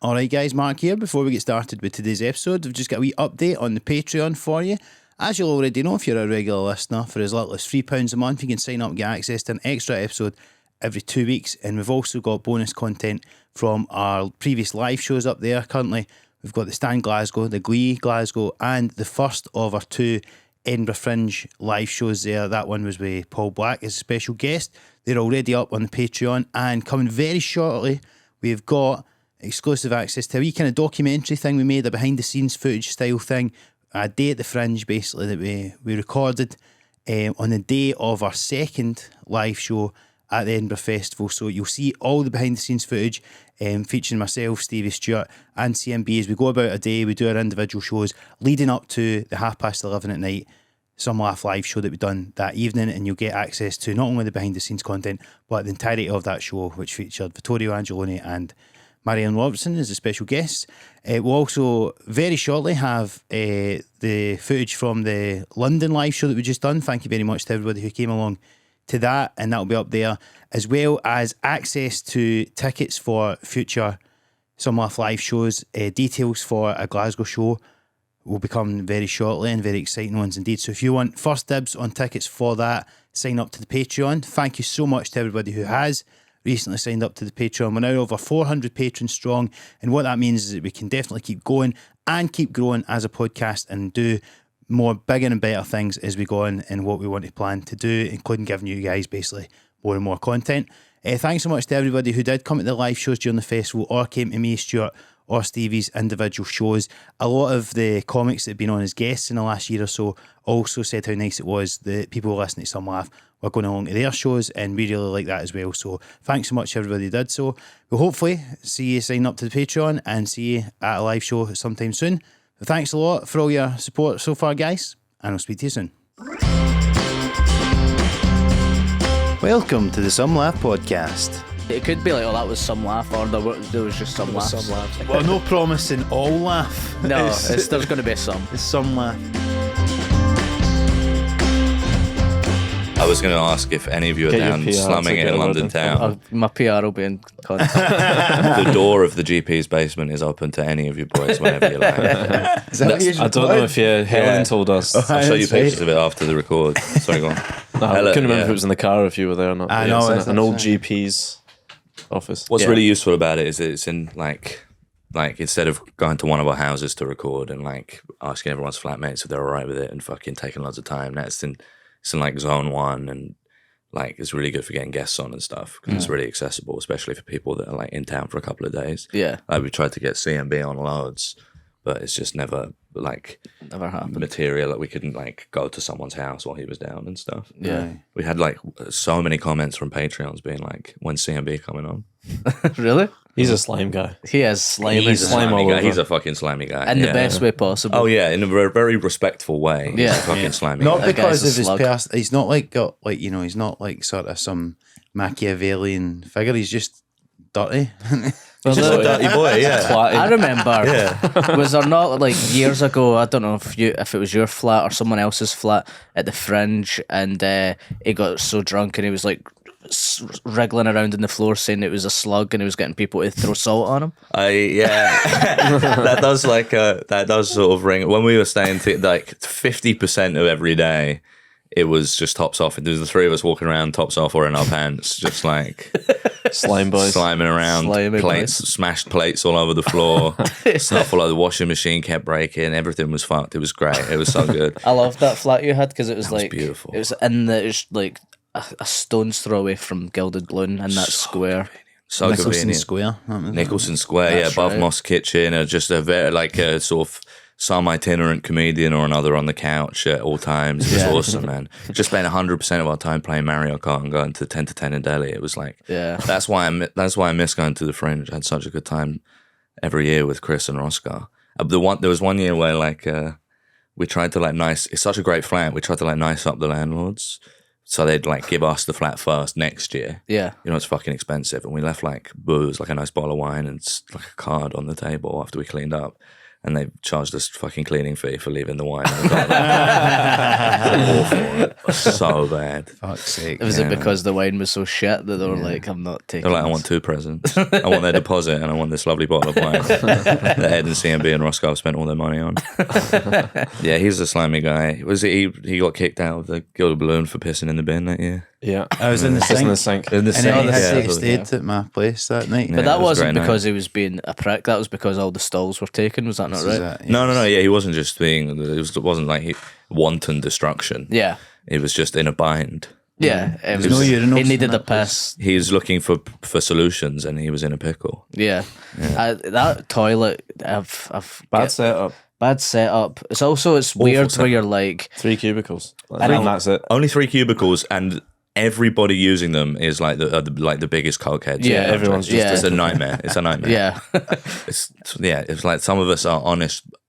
Alright guys, Mark here. Before we get started with today's episode, we've just got a wee update on the Patreon for you. As you'll already know, if you're a regular listener, for as little as £3 a month, you can sign up and get access to an extra episode every 2 weeks. And we've also got bonus content from our previous live shows up there. Currently, we've got the Stand Glasgow, the Glee Glasgow, and the first of our 2 Edinburgh Fringe live shows there. That one was with Paul Black as a special guest. They're already up on the Patreon, and coming very shortly, we've got exclusive access to a wee kind of documentary thing we made, a behind the scenes footage style thing, a day at the Fringe basically that we recorded on the day of our second live show at the Edinburgh Festival. So you'll see all the behind the scenes footage featuring myself, Stevie Stewart and CMB as we go about a day. We do our individual shows leading up to the 11:30 at night Some Laugh live show that we've done that evening, and you'll get access to not only the behind the scenes content but the entirety of that show, which featured Vittorio Angeloni and Marianne Robertson as a special guest. We'll also very shortly have the footage from the London live show that we just done. Thank you very much to everybody who came along to that, and that'll be up there, as well as access to tickets for future Some Laugh live shows. Details for a Glasgow show will become very shortly, and very exciting ones indeed. So if you want first dibs on tickets for that, sign up to the Patreon. Thank you so much to everybody who has recently signed up to the Patreon. We're now over 400 patrons strong, and what that means is that we can definitely keep going and keep growing as a podcast and do more bigger and better things as we go on in what we want to plan to do, including giving you guys basically more and more content. Thanks so much to everybody who did come to the live shows during the festival or came to me, Stuart, or Stevie's individual shows. A lot of the comics that have been on as guests in the last year or so also said how nice it was that people listening to Some Laugh were going along to their shows, and we really like that as well. So thanks so much to everybody who did so. We'll hopefully see you sign up to the Patreon and see you at a live show sometime soon. But thanks a lot for all your support so far, guys, and I'll speak to you soon. Welcome to the Some Laugh podcast. It could be like, oh, that was Some Laugh, or there was just some laughs. Well, no promising all laugh. No, there's going to be some. It's Some Laugh. I was going to ask if any of you are down slumming it in London town. My PR will be in contact. The door of the GP's basement is open to any of you boys whenever you like. I don't know if Helen told us. I'll show you pictures of it after the record. Sorry, go on. I couldn't remember if it was in the car or if you were there or not. I know, it's an old GP's office. What's really useful about it is it's in like instead of going to one of our houses to record and like asking everyone's flatmates if they're all right with it and fucking taking lots of time, it's in like zone 1, and like it's really good for getting guests on and stuff because it's really accessible, especially for people that are like in town for a couple of days. Yeah, like we tried to get CMB on loads, but it's just never happened. Material that we couldn't like go to someone's house while he was down and stuff. Yeah, we had like so many comments from Patreons being like, "When's CMB coming on?" Really? He's a slime guy. He is slimy. He's a slimy guy. He's a fucking slimy guy. In the best way possible. Oh yeah, in a very, very respectful way. Yeah. He's a fucking slimy Not guy. because of his past. He's not like got like, you know, he's not like sort of some Machiavellian figure. He's just dirty. He's just a dirty boy, yeah. I remember, was there not like years ago, I don't know if it was your flat or someone else's flat at the Fringe, and he got so drunk and he was like wriggling around in the floor saying it was a slug and he was getting people to throw salt on him. That does sort of ring. When we were staying like 50% of every day, it was just tops off. There was the three of us walking around tops off or in our pants, just like slime boys, sliming around, smashed plates all over the floor, stuff all over the washing machine kept breaking. Everything was fucked. It was great. It was so good. I loved that flat you had because it was like beautiful. It was like a stone's throw away from Gilded Balloon in that square. So Nicholson convenient. Square. Nicholson Square, above right. Moss Kitchen, just a very like a sort of some itinerant comedian or another on the couch at all times. It was awesome, man. Just spent 100% of our time playing Mario Kart and going to 10 to 10 in Delhi. It was like, that's why I miss going to the Fringe. I had such a good time every year with Chris and Roscoe. There was one year where like we tried to like it's such a great flat. We tried to like nice up the landlords. So they'd like give us the flat first next year. Yeah. You know, it's fucking expensive. And we left like booze, like a nice bottle of wine and like a card on the table after we cleaned up. and they charged us fucking cleaning fee for leaving the wine. Awful. So bad. Fuck's sake. Was it because the wine was so shit that they were like, I'm not taking They're like, I this? want 2 presents. I want their deposit and I want this lovely bottle of wine that Ed and CMB and Roscoe have spent all their money on. Yeah, he's a slimy guy. Was it he got kicked out of the Gilded Balloon for pissing in the bin that year? Yeah. I was in the It's in sink. the sink. In the And then he had yeah. to stayed at my place that night. But Yeah, that it was a wasn't great because he was being a prick. That was because all the stalls were taken. Was that not right? No. Yeah, he wasn't just being. It wasn't like wanton destruction. Yeah. He was just in a bind. Yeah. It There's no was, urinals he in needed a that place. piss. He was looking for solutions, and he was in a pickle. Yeah. That toilet, I've Bad setup. bad setup. It's also weird where you're like 3 cubicles. And that's it. Only 3 cubicles, and everybody using them is like the biggest cokeheads. Yeah, everyone's just yeah. It's a nightmare. It's a nightmare. yeah. It's like some of us are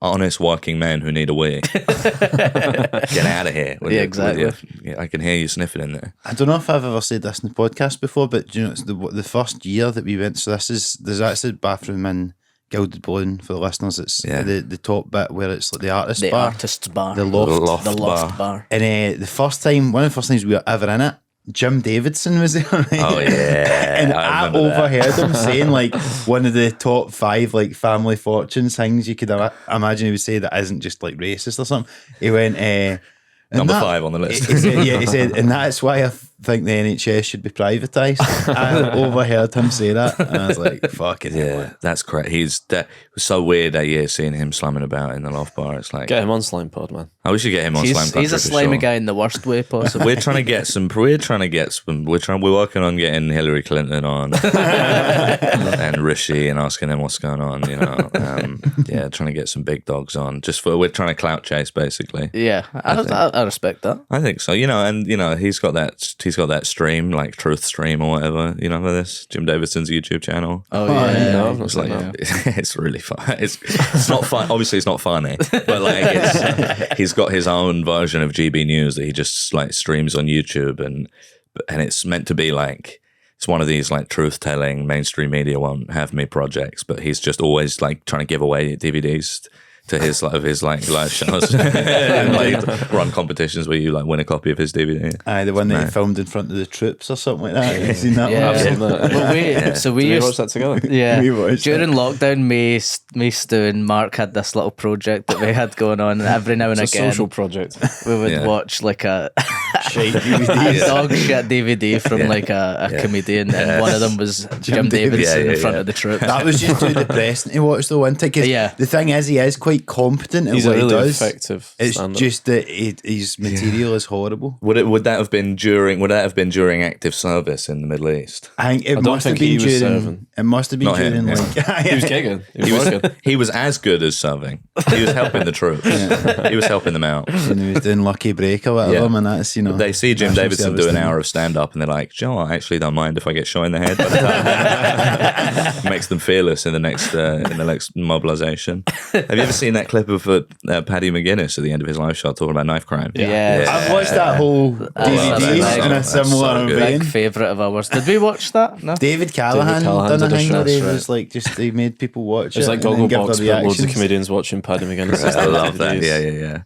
honest working men who need a wee. Get out of here. Yeah, exactly. I can hear you sniffing in there. I don't know if I've ever said this in the podcast before, but you know, it's the first year that we went. So there's actually a bathroom in Gilded Balloon for the listeners. It's the top bit where it's like the artist The bar, artist's bar. the loft. The loft bar. And one of the first times we were ever in it, Jim Davidson was there. Right? Oh yeah, And I I remember that. overheard him saying like one of the top 5 like family fortunes things you could imagine he would say that isn't just like racist or something. He went Number 5 on the list. he said, and that's why I think the NHS should be privatised. I overheard him say that, and I was like, "Fucking hell." Yeah, that's correct. It was so weird that year seeing him slumming about in the loft bar. It's like, Get him on Slime Pod, man. I wish you get him on Slime Country. He's a for slimy sure. guy in the worst way possible. We're trying to get some. We're working on getting Hillary Clinton on and Rishi and asking them what's going on. You know, trying to get some big dogs on. We're trying to clout chase basically. Yeah, I respect that. I think so. You know, and you know he's got that stream like Truth Stream or whatever. You know, for this Jim Davidson's YouTube channel. Oh yeah, No, I've not It's seen like that. it's really fun. It's not fun. Obviously, it's not funny, but like he's got his own version of GB News that he just like streams on YouTube, and it's meant to be like it's one of these like truth telling mainstream media won't have me projects, but he's just always like trying to give away DVDs to his live shows and like run competitions where you like win a copy of his DVD. Aye, the one that he filmed in front of the troops or something like that. Have you seen that Yeah. one? I've seen that. Well, so we Did we used watch that together? Yeah, We watched during lockdown, me, Stu, and Mark had this little project that we had going on, and every now and It's a again social project. we would Yeah. watch like a Shite DVD. dog shit DVD from like a comedian, and one of them was Jim Davidson in front of the troops. That was just too depressing to watch though, wasn't it? 'Cause Yeah. the thing is, he is quite competent in He's a what really he does. effective It's stand-up. just that his material is horrible. Would that have been during active service in the Middle East? I think it don't must have think he been was during. serving. It must have been Not him, during yeah. like. He was gigging. He was working. He was as good as serving. He was helping the troops. He was helping them out. when he was doing Lucky Break or whatever, Yeah. and that's They see Jim national Davidson service do an thing. hour of stand up and they're like, "Do you know what? I actually don't mind if I get shot in the head." By the time makes them fearless in the next mobilisation. Have you ever seen that clip of Paddy McGuinness at the end of his live show talking about knife crime? Yeah. I've watched that whole DVD that's in a so similar good. vein. Big favourite of ours. Did we watch that? No. David Callahan Callahan done a did a thing show, where he that's was like just he made people watch It's it like and then give Gogglebox, their but loads of reactions. comedians watching Paddy McGuinness. I love that. Yeah.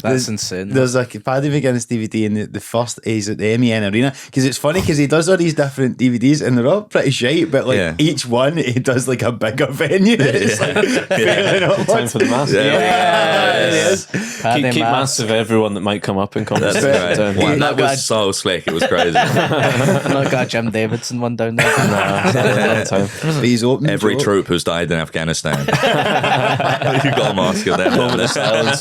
That's insane. There's like a Paddy McGuinness DVD, and the first is at the MEN Arena, because it's funny because he does all these different DVDs and they're all pretty shite, but like Yeah. each one he does like a bigger venue. It's like fairly not Time much. for the mass. Yeah, it is. Paddy Keep Mass. mass of everyone that might come up in That's conversation. right. Wow, that God. was so slick. It was crazy. Not got Jim Davidson one down there. Long time. But he's open. Every troop who's died in Afghanistan. You got a mask of that moment of silence.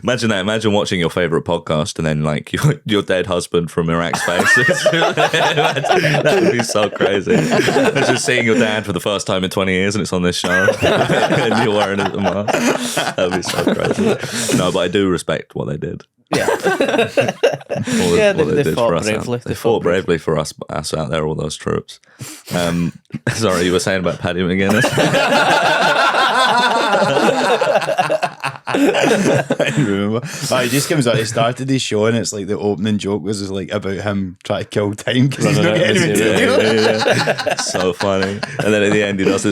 Imagine that. Imagine watching your favourite podcast and then like your dead husband from Iraq's face. That would be so crazy. It's just seeing your dad for the first time in 20 years and it's on this show and you're wearing a mask. That would be so crazy. No, but I do respect what they did. Yeah. What they did fought for us bravely. They fought bravely for us out there, all those troops. Sorry, you were saying about Paddy McGuinness? I remember. He just comes out. He started his show, and it's like the opening joke was like about him trying to kill time because he's not getting material. So funny. And then at the end, he does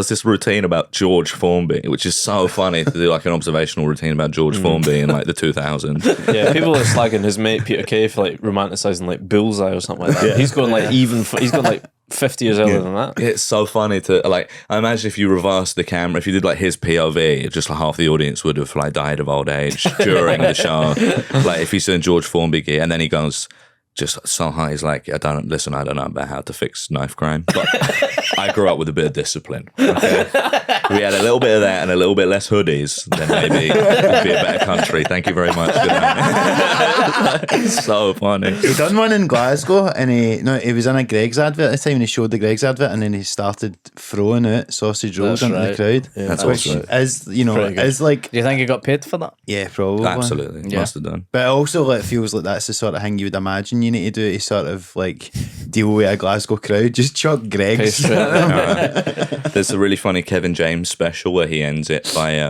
this routine about George Formby, which is so funny to do like an observational routine about George Formby in like the 2000s. Yeah, people are slagging his mate Peter Kay for like romanticising like Bullseye or something like that. Yeah. He's going like he's going like 50 years older than that. It's so funny to like. I imagine if you reversed the camera, if you did like his POV, just like half the audience would have like died of old age during the show. Like if he's doing George Formby gear, and then he goes just so high, he's like, I don't know about how to fix knife crime, but I grew up with a bit of discipline. Okay? We had a little bit of that and a little bit less hoodies, then maybe it'd be a better country. Thank you very much. Good night. It's so funny. He done one in Glasgow, and he was in a Greg's advert at the time, and he showed the Greg's advert, and then he started throwing out sausage rolls into the crowd. Yeah, that's which is, is like. Do you think he got paid for that? Yeah, probably. Absolutely, must have done. But it also like feels like that's the sort of thing you would imagine you need to do to sort of like deal with a Glasgow crowd. Just chuck Greg's. There's a really funny Kevin James special where he ends it by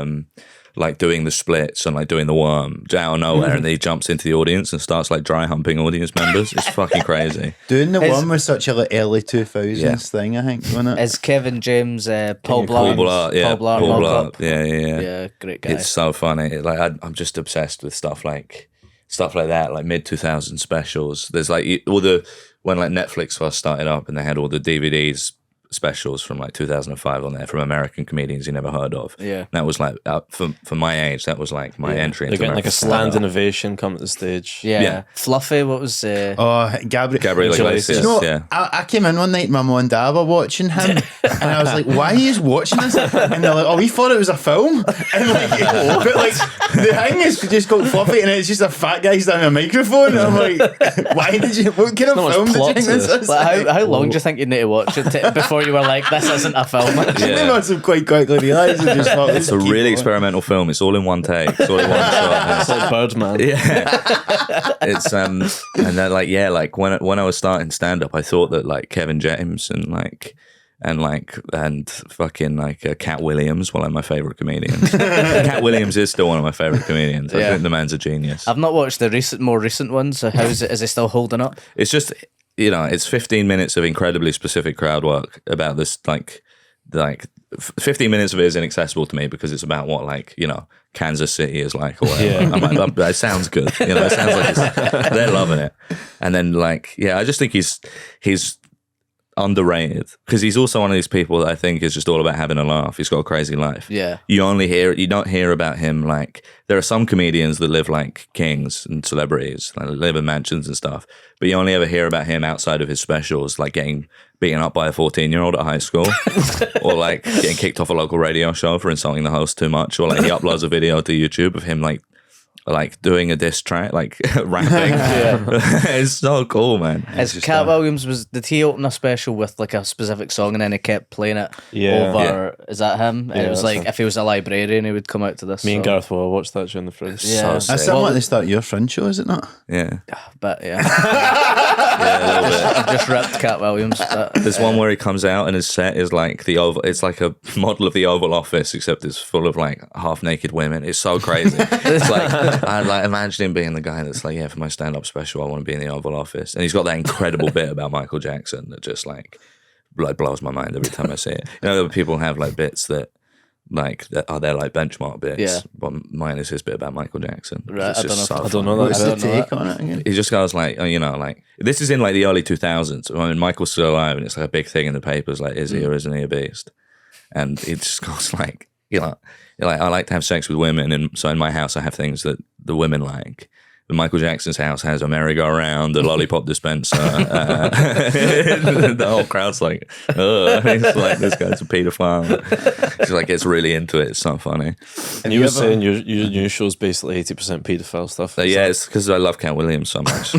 like doing the splits and like doing the worm out of nowhere, and then he jumps into the audience and starts like dry humping audience members. It's fucking crazy. Doing the worm was such a like early 2000s thing, I think, wasn't it? Is Kevin James Paul Blart? Paul Blart. Yeah, great guy. It's so funny. Like I'm just obsessed with stuff like that, like mid 2000 specials. There's like all the when like Netflix first started up, and they had all the DVDs specials from like 2005 on there from American comedians you never heard of. Yeah, that was like for my age. That was like my entry into American. Like a slant innovation come at the stage. Yeah. Fluffy. What was? Gabriel Iglesias. I came in one night. My mum and dad were watching him, and I was like, "Why are you watching this?" And they're like, "Oh, we thought it was a film." And like, but like the thing is just called Fluffy, and it's just a fat guy standing a microphone. And I'm like, "Why did you? What kind of film did you think this is?" Like, how long do you think you need to watch it before you were like, this isn't a film? They must have quite quickly realised and just thought, it's a really experimental film. It's all in one take. It's all in one shot. It's like Birdman. Yeah. It's and then like when I was starting stand up, I thought that like Kevin James and fucking like Cat Williams were like my favourite comedians. Cat Williams is still one of my favourite comedians. I think the man's a genius. I've not watched the more recent ones. So how is it? Is it still holding up? It's just, it's 15 minutes of incredibly specific crowd work about this, like 15 minutes of it is inaccessible to me because it's about what, like, Kansas City is like or whatever. Yeah. I'm like, that sounds good. It sounds like they're loving it. And then I just think he's underrated because he's also one of these people that I think is just all about having a laugh. He's got a crazy life. Yeah. You don't hear about him like there are some comedians that live like kings and celebrities, like live in mansions and stuff, but you only ever hear about him outside of his specials, like getting beaten up by a 14-year-old at high school or like getting kicked off a local radio show for insulting the host too much, or like he uploads a video to YouTube of him like doing a diss track, like rapping. It's so cool, man. As Cat Williams did he open a special with like a specific song and then he kept playing it over? Is that him? And it was like if he was a librarian, he would come out to this. Me and Gareth will watch that during the Fringe. Yeah, that's something to start your Fringe show, is it not? Yeah, but yeah, a little bit. I just ripped Cat Williams. But, there's one where he comes out and his set is like the Oval. It's like a model of the Oval Office, except it's full of like half naked women. It's so crazy. It's like. I like imagine him being the guy that's like, for my stand-up special, I want to be in the Oval Office, and he's got that incredible bit about Michael Jackson that just like blows my mind every time I see it. Other people have like bits that they're like benchmark bits, but mine is his bit about Michael Jackson. Right, I don't know. What's the take on it again? He just goes like, like this is in like the early 2000s when Michael's still alive, and it's like a big thing in the papers, like is he or isn't he a beast? And he just goes like, I like to have sex with women, and so in my house I have things that the women like. But Michael Jackson's house has a merry-go-round, a lollipop dispenser. The whole crowd's like, ugh. He's like, this guy's a paedophile. He's like, gets really into it. It's so funny. And you were saying your new show's basically 80% paedophile stuff. It's because I love Cat Williams so much.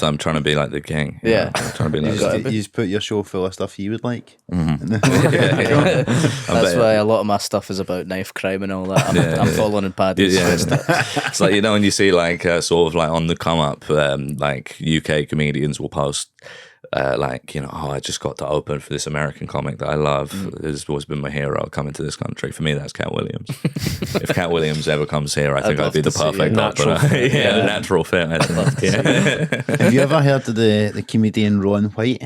I'm trying to be like the king. Yeah. I'm trying to be like you just put your show full of stuff you would like. Mm-hmm. That's why a lot of my stuff is about knife crime and all that. I'm following in Paddy's. It's like, when you see like sort of like on the come up, like UK comedians will post like, you know, I just got to open for this American comic that I love. Has always been my hero coming to this country. For me, that's Cat Williams. If Cat Williams ever comes here, I think I'd be the perfect natural opener. fit. Yeah, natural fit. I think. Have you ever heard of the comedian Ron White?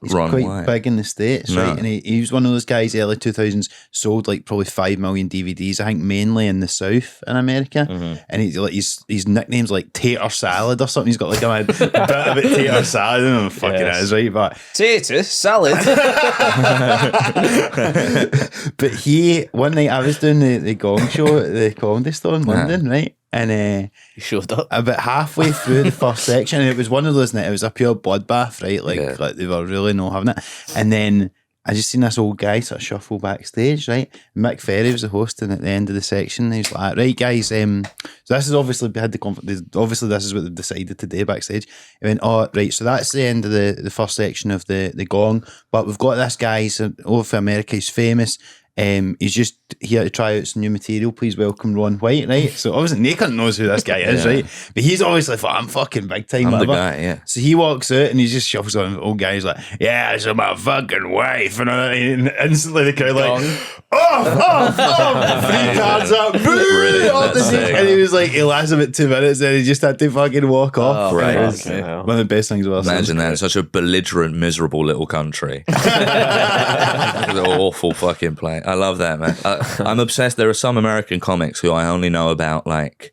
He's Ron quite White. big in the States, No. right? And he was one of those guys, early 2000s, sold like probably 5 million DVDs, I think mainly in the South in America. And his nickname's like Tater Salad or something. He's got like a bit of it, Tater Salad. I don't know what the fuck it is, right? But Tater salad. but one night I was doing the Gong show at the Comedy Store in London, right? And He showed up. about halfway through the first section, and it was one of those, it was a pure bloodbath, right? Like they were really not having it. And then I just seen this old guy sort of shuffle backstage, right? Mick Ferry was the host, and at the end of the section, he was like, right, guys, so this is obviously, obviously this is what they've decided to do backstage. He went, oh, right, so that's the end of the first section of the Gong, but we've got this guy, he's over for America, he's famous. He's just here to try out some new material. Please welcome Ron White, right? So obviously Nathan knows who this guy is, right? But he's obviously thought, I'm fucking big time. I'm the whatever. guy, yeah. So he walks out and he just shuffles on the old guy. He's like, yeah, it's my fucking wife. And instantly the crowd like, oh, 3 cards up, boo! Brilliant, Off the that's seat. sick. And he was like, he lasts about 2 minutes and he just had to fucking walk off. right. It was Okay. one of the best things I've ever seen. Imagine that. It's such a belligerent, miserable little country. It's an awful fucking play. I love that, man. I'm obsessed. There are some American comics who I only know about like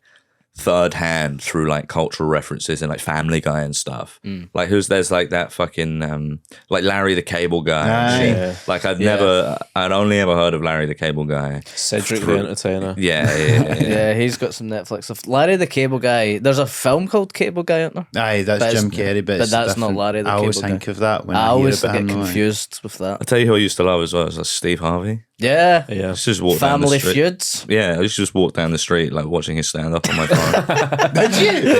third hand through like cultural references and like Family Guy and stuff. Like there's like that fucking like Larry the Cable Guy. and Aye. shit. Like I'd only ever heard of Larry the Cable Guy. Cedric the Entertainer. Yeah. Yeah, he's got some Netflix stuff. Larry the Cable Guy. There's a film called Cable Guy, isn't there? Aye, that's But Jim it's- Carrey, but, but it's that's not different. Larry the I always Cable think Guy. of that when I I hear always about get him, like- confused with that. I tell you who I used to love as well, was Steve Harvey. Yeah. Yeah. I used to just walk down the Family street. Feuds. Yeah, I used to just walk down the street like watching his stand up on my phone. Did you?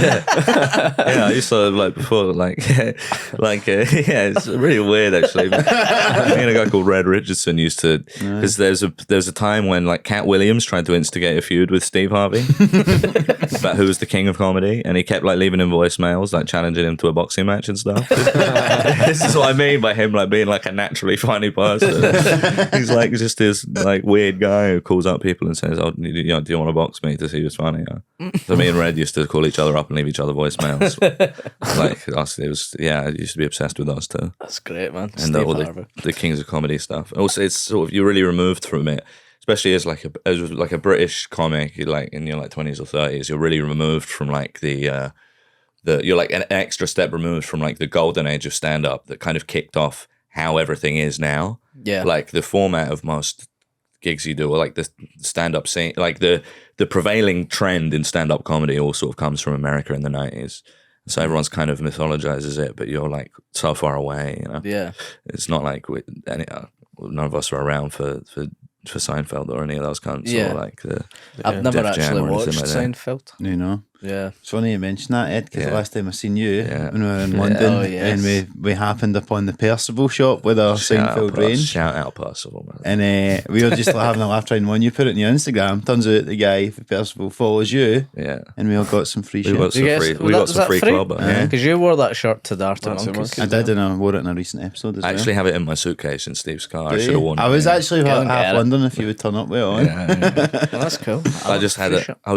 Yeah, I used to like before, yeah, it's really weird actually. Me and a guy called Red Richardson used to, because there's a time when like Cat Williams tried to instigate a feud with Steve Harvey about who was the king of comedy, and he kept like leaving him voicemails, like challenging him to a boxing match and stuff. This is what I mean by him like being like a naturally funny person. He's like just this like weird guy who calls up people and says, "Oh, do you want to box me to see who's funny?" So me and Red used to call each other up and leave each other voicemails. Like us, it was I used to be obsessed with those two. That's great, man. And Steve all Harvey. the kings of comedy stuff. Also, it's sort of you're really removed from it, especially as like a British comic, like in your like 20s or 30s. You're really removed from like the you're like an extra step removed from like the golden age of stand up that kind of kicked off how everything is now. Yeah. Like the format of most gigs you do, or like the stand up scene, like the prevailing trend in stand up comedy all sort of comes from America in the 90s. So everyone's kind of mythologizes it, but you're like so far away, you know? Yeah. It's not like none of us were around for Seinfeld or any of those cunts. Yeah. Or like I've never Def Jam actually or anything watched like that. Seinfeld. You know. Yeah. It's funny you mention that, Ed, because Yeah. the last time I seen you Yeah. when we were in London, Oh, yes. and we happened upon the Percival shop with our Seinfeld range. Shout out Percival, man. And we were just like, having a laugh trying when you put it on your Instagram. Turns out the guy for Percival follows you, Yeah. and we all got some free We shit. got some You guys- free, was we that- got was some that free free? club. Yeah. Because you wore that shirt to the Art of That's Monkeys. I did, and I wore it in a recent episode as I well. actually have it in my suitcase in Steve's car. I Do should you? have worn it. I was actually Go half and get it. wondering if you would turn up with it on. Well, that's cool. I just had free it. shirt. I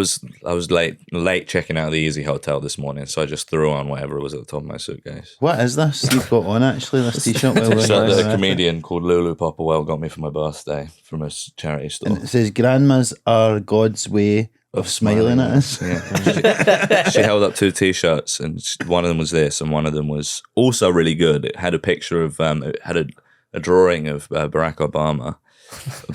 was late checking out of the Easy Hotel this morning, so I just threw on whatever was at the top of my suitcase. What is this you've got on actually? This t-shirt. It's like the comedian called Lulu Popperwell got me for my birthday from a charity store. And it says, "Grandmas are God's way of smiling at us." Yeah. She held up 2 T-shirts, and one of them was this, and one of them was also really good. It had a picture of, it had a drawing of Barack Obama,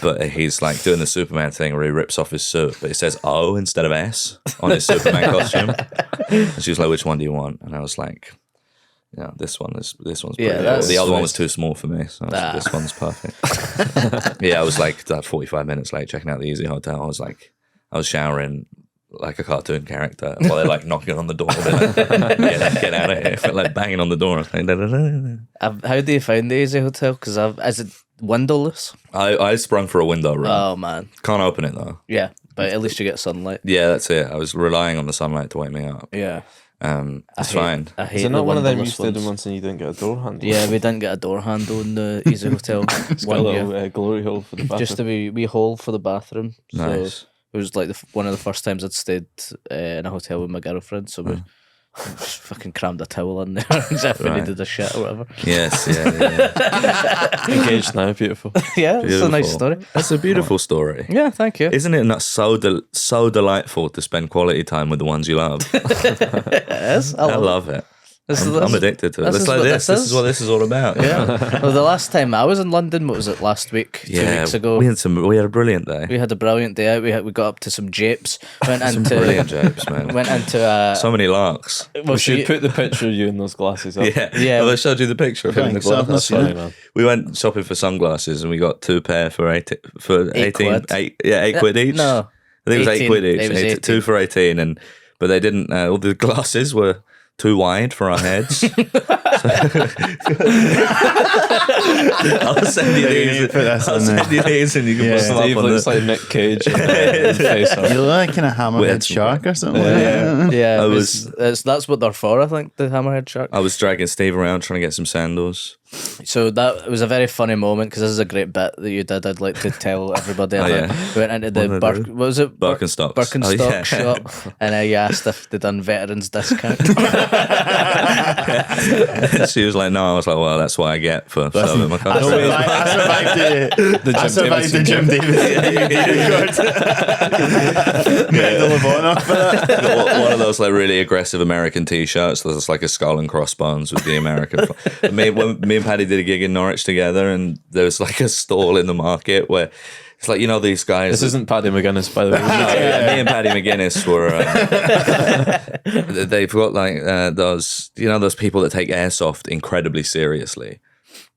but he's like doing the Superman thing where he rips off his suit, but it says O instead of S on his Superman costume. And she was like, "Which one do you want?" And I was like, "Yeah, this one's pretty Yeah, cool." that's The other one nice. was too small for me, so I was like, this one's perfect. Yeah, I was like 45 minutes late checking out the Easy Hotel. I was showering like a cartoon character while they're like knocking on the door, like, get out of here, like banging on the door. I was like, How do you find the Easy Hotel? Because is it windowless? I sprung for a window room. Oh man, Can't open it though. yeah, but at least you get sunlight. Yeah, that's it. I was relying on the sunlight to wake me up. Yeah, It's fine. I hate Is it not the one of them you windowless stayed in ones. once and you didn't get a door handle? Yeah, we didn't get a door handle in the Easy Hotel It's got a one year. little glory hole for the bathroom. Just a wee hole for the bathroom. Nice. So it was like one of the first times I'd stayed in a hotel with my girlfriend. So we just fucking crammed a towel in there as if we Right. needed a shit or whatever. Yes, yeah. Engaged now, beautiful. Yeah, it's a nice Beautiful. story. That's a beautiful story. Yeah, thank you. Isn't it not so delightful to spend quality time with the ones you love? It is. I love it. I'm addicted to it. this It's is like what this. this This is is. what this is all about. Yeah. Well, the last time I was in London, what was it, last week? 2 weeks ago. We had a brilliant day. We had a brilliant day out. We got up to some japes. Went into Brilliant japes, man. Went into So many larks. well, We so should you- put the picture of you in those glasses up. Yeah, Yeah. Well, I showed you the picture of him in the Thanks, I've not glass. seen Sorry, it. man. We went shopping for sunglasses and we got 2 pair for 18 quid. eight quid each. No, I think it was 8 18. quid each. It was 18. 2 for 18, but they didn't. All the glasses were too wide for our heads. I'll send you Yeah, you these. need to put this I'll on there. send you these, and you can Yeah. put them Steve up on looks the. like Nick Cage in Face Off. You look like kind of Weird. hammerhead shark or something. yeah, yeah. I That's what they're for. I think the hammerhead shark. I was dragging Steve around trying to get some sandals. So that was a very funny moment because this is a great bit that you did. I'd like to tell everybody. Oh, about. yeah. We went into the What did I do? what was it? Birkenstocks. Birkenstock Oh, yeah. shop, and you asked if they done veterans discount. She was like, "No." I was like, "Well, that's what I get for serving my I country." survived the Jim Davis Medal of Honor for that. One of those like really aggressive American T-shirts. There's like a skull and crossbones with the American. me and Paddy did a gig in Norwich together, and there was like a stall in the market where it's like, you know, these guys. This isn't Paddy McGuinness, by the way. No, me and Paddy McGuinness were. They've got like those, you know, those people that take airsoft incredibly seriously.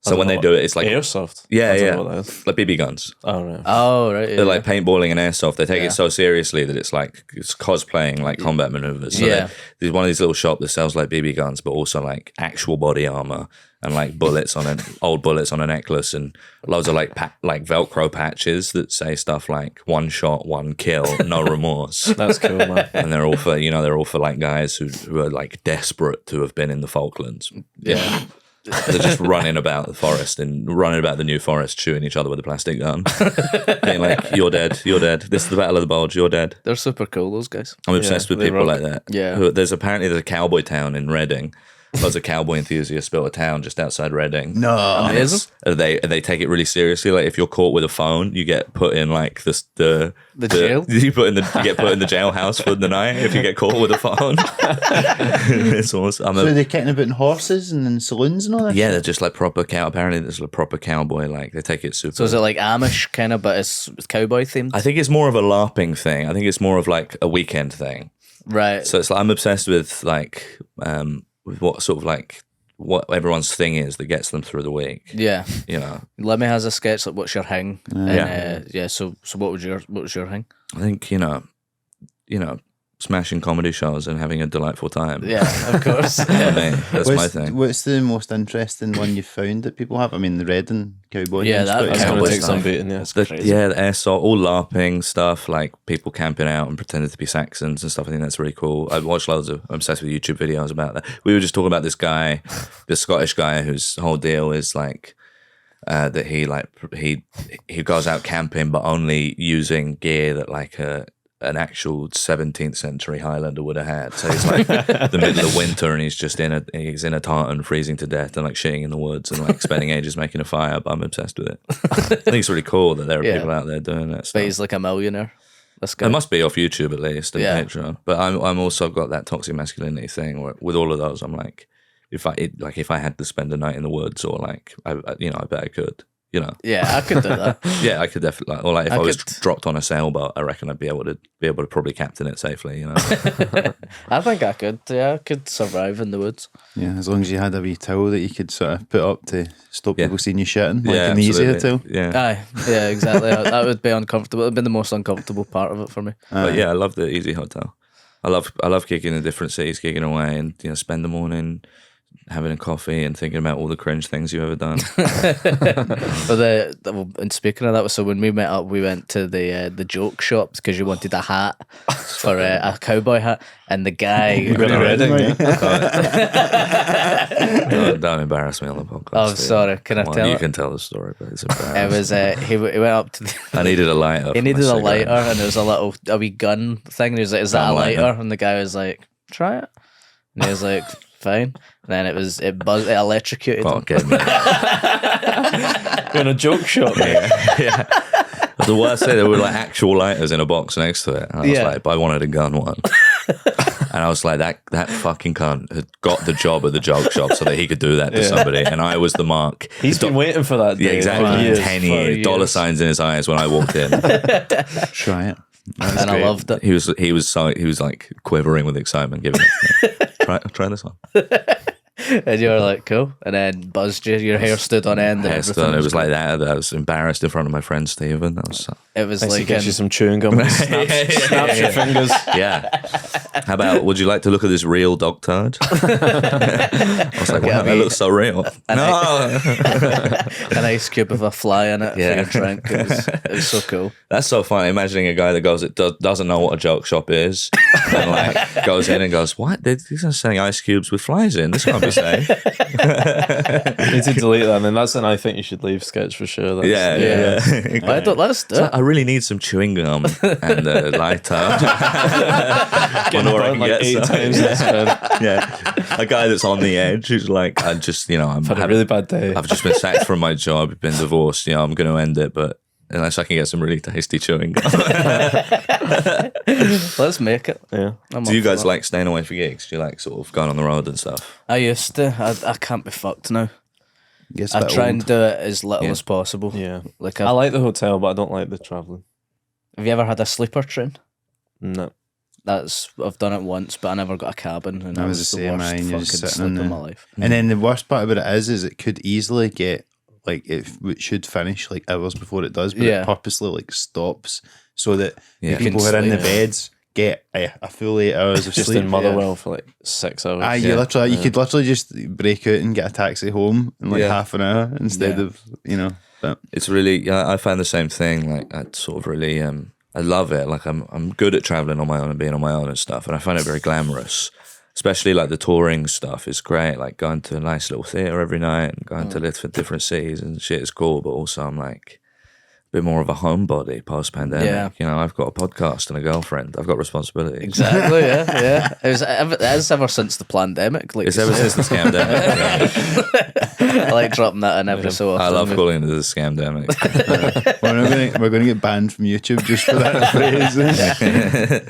So when they do it, it's like Airsoft. yeah, I don't yeah, know what that is. like BB guns. Oh, right. Oh right, yeah. They're like paintballing and airsoft. They take Yeah. it so seriously that it's like it's cosplaying like combat maneuvers. So Yeah. there's one of these little shops that sells like BB guns, but also like actual body armor and like bullets on old bullets on a necklace, and loads of like Velcro patches that say stuff like "1 shot, 1 kill, no remorse." That's cool, man. And they're all for like guys who are like desperate to have been in the Falklands. yeah. They're just running about the forest and running about the New Forest, shooting each other with a plastic gun, being like, "You're dead, you're dead. This is the Battle of the Bulge. You're dead." They're super cool. Those guys. I'm obsessed with they people rock. like that. Yeah. There's a cowboy town in Reading. Loads of cowboy enthusiasts built a town just outside Reading. No. Amazing. They take it really seriously. Like if you're caught with a phone, you get put in like the jail? You get put in the jailhouse for the night if you get caught with a phone. It's awesome. So they're kicking about in horses and in saloons and all that? Yeah, they're just like proper cow. Apparently, there's a proper cowboy. Like they take it super. So is it like Amish kind of, but it's cowboy themed? I think it's more of a LARPing thing. I think it's more of like a weekend thing. Right. So it's like I'm obsessed with like with what sort of like what everyone's thing is that gets them through the week. Yeah. You know, Lemmy has a sketch like, "What's your hang?" Yeah. Yeah. So what was your hang? I think you know, smashing comedy shows and having a delightful time. Yeah, of course. I mean, that's my thing. What's the most interesting one you found that people have? I mean, the Reading cowboy. Yeah, thing's that pretty was It's going Cowboy to take stuff. some beating, yeah. The airsoft, all LARPing stuff, like people camping out and pretending to be Saxons and stuff. I think that's really cool. I watched I'm obsessed with YouTube videos about that. We were just talking about this guy, this Scottish guy whose whole deal is like that he goes out camping but only using gear that like an actual 17th century Highlander would have had. So he's like the middle of winter and he's just in a tartan, freezing to death and like shitting in the woods and like spending ages making a fire. But I'm obsessed with it. I think it's really cool that there are Yeah. people out there doing that But stuff. he's like a millionaire. This guy. It must be off YouTube at least and Yeah. Patreon. But I'm also got that toxic masculinity thing where with all of those I'm like, if I had to spend a night in the woods or like I bet I could. You know, Yeah, I could do that. yeah, I could definitely. Or like if I I was could- dropped on a sailboat, I reckon I'd be able to probably captain it safely. You know, I think I could. Yeah, I could survive in the woods. Yeah, as long as you had a wee towel that you could sort of put up to stop Yeah. people seeing you shitting, like yeah, in the easy absolutely. hotel. Yeah, Aye, yeah, exactly. That would be uncomfortable. It'd been the most uncomfortable part of it for me. but yeah, I love the easy hotel. I love gigging in different cities, gigging away, and spend the morning having a coffee and thinking about all the cringe things you've ever done. And speaking of that, so when we met up, we went to the joke shops because you wanted a hat for a cowboy hat, and the guy. You got a wedding, Don't embarrass me on the podcast. Oh, sorry. Can I tell You it? can tell the story, but it's It embarrassing. was he went up to the, I needed a lighter. he for needed my a cigarette. lighter, and there was a wee gun thing. And he was like, "Is that a Gun lighter?" lighter. And the guy was like, "Try it." And he was like, "Fine." And then it buzzed, it electrocuted him. Fuck me. You're in a joke shop, mate. Yeah. The worst thing, there were like actual lighters in a box next to it. And I was like, but I wanted a gun one. And I was like, that fucking cunt had got the job at the joke shop so that he could do that to somebody. And I was the mark. He's been waiting for that day. Yeah, exactly. For years. 10 years. Dollar signs in his eyes when I walked in. Try it. And I loved it. He was like quivering with excitement, giving it to me. Try this one. And you were like, "Cool." And then buzzed you. Your hair stood on end. And Hair everything done. It was like that. I was embarrassed in front of my friend Stephen. It was Nice to like get you some chewing gum and snaps your fingers. Yeah. How about, would you like to look at this real dog turd? I was like, wow, that looks so real. No. an ice cube with a fly in it for your drink. It was so cool. That's so funny. Imagining a guy that doesn't know what a joke shop is and like goes in and goes, what? These are selling ice cubes with flies in. This can't be safe. You need to delete that. I mean, that's an I think you should leave sketch for sure. That's, Yeah. Why don't let's do it? I really need some chewing gum and a lighter. Getting Where I burnt can like get 8 some. times this bed. Yeah. A guy that's on the edge who's like, I just, I've Had a really bad day. I've just been sacked from my job, been divorced, I'm going to end it, but unless I can get some really tasty chewing gum. Let's make it. Yeah. Do you guys like staying away for gigs? Do you like sort of going on the road and stuff? I used to. I can't be fucked now. Gets a I bit try old. and do it as little Yeah. as possible. Yeah. Like, I like the hotel, but I don't like the travelling. have you ever had a sleeper train? No. I've done it once, but I never got a cabin, and I I was was the the same, worst man. You're fucking just sitting sleep in of the- my life. And then the worst part about it is it could easily get like it should finish like hours before it does, but Yeah. it purposely like stops so that Yeah. the people who You are can in the sleep. beds get a full 8 hours of Just sleep. in Motherwell for like 6 hours. Aye, Yeah. you could literally just break out and get a taxi home in like Yeah. half an hour instead Yeah. of But It's really, I found the same thing. Like, I sort of really, I love it. Like, I'm good at traveling on my own and being on my own and stuff. And I find it very glamorous, especially like the touring stuff is great. Like going to a nice little theatre every night and going to different cities and shit is cool. But also I'm like a bit more of a homebody post pandemic. Yeah. I've got a podcast and a girlfriend. I've got responsibilities. Exactly. Yeah. It has ever since the pandemic. Like It's you ever say. since the scamdemic. I like dropping that in every so often. I love calling it the scamdemic. we're going to get banned from YouTube just for that phrase.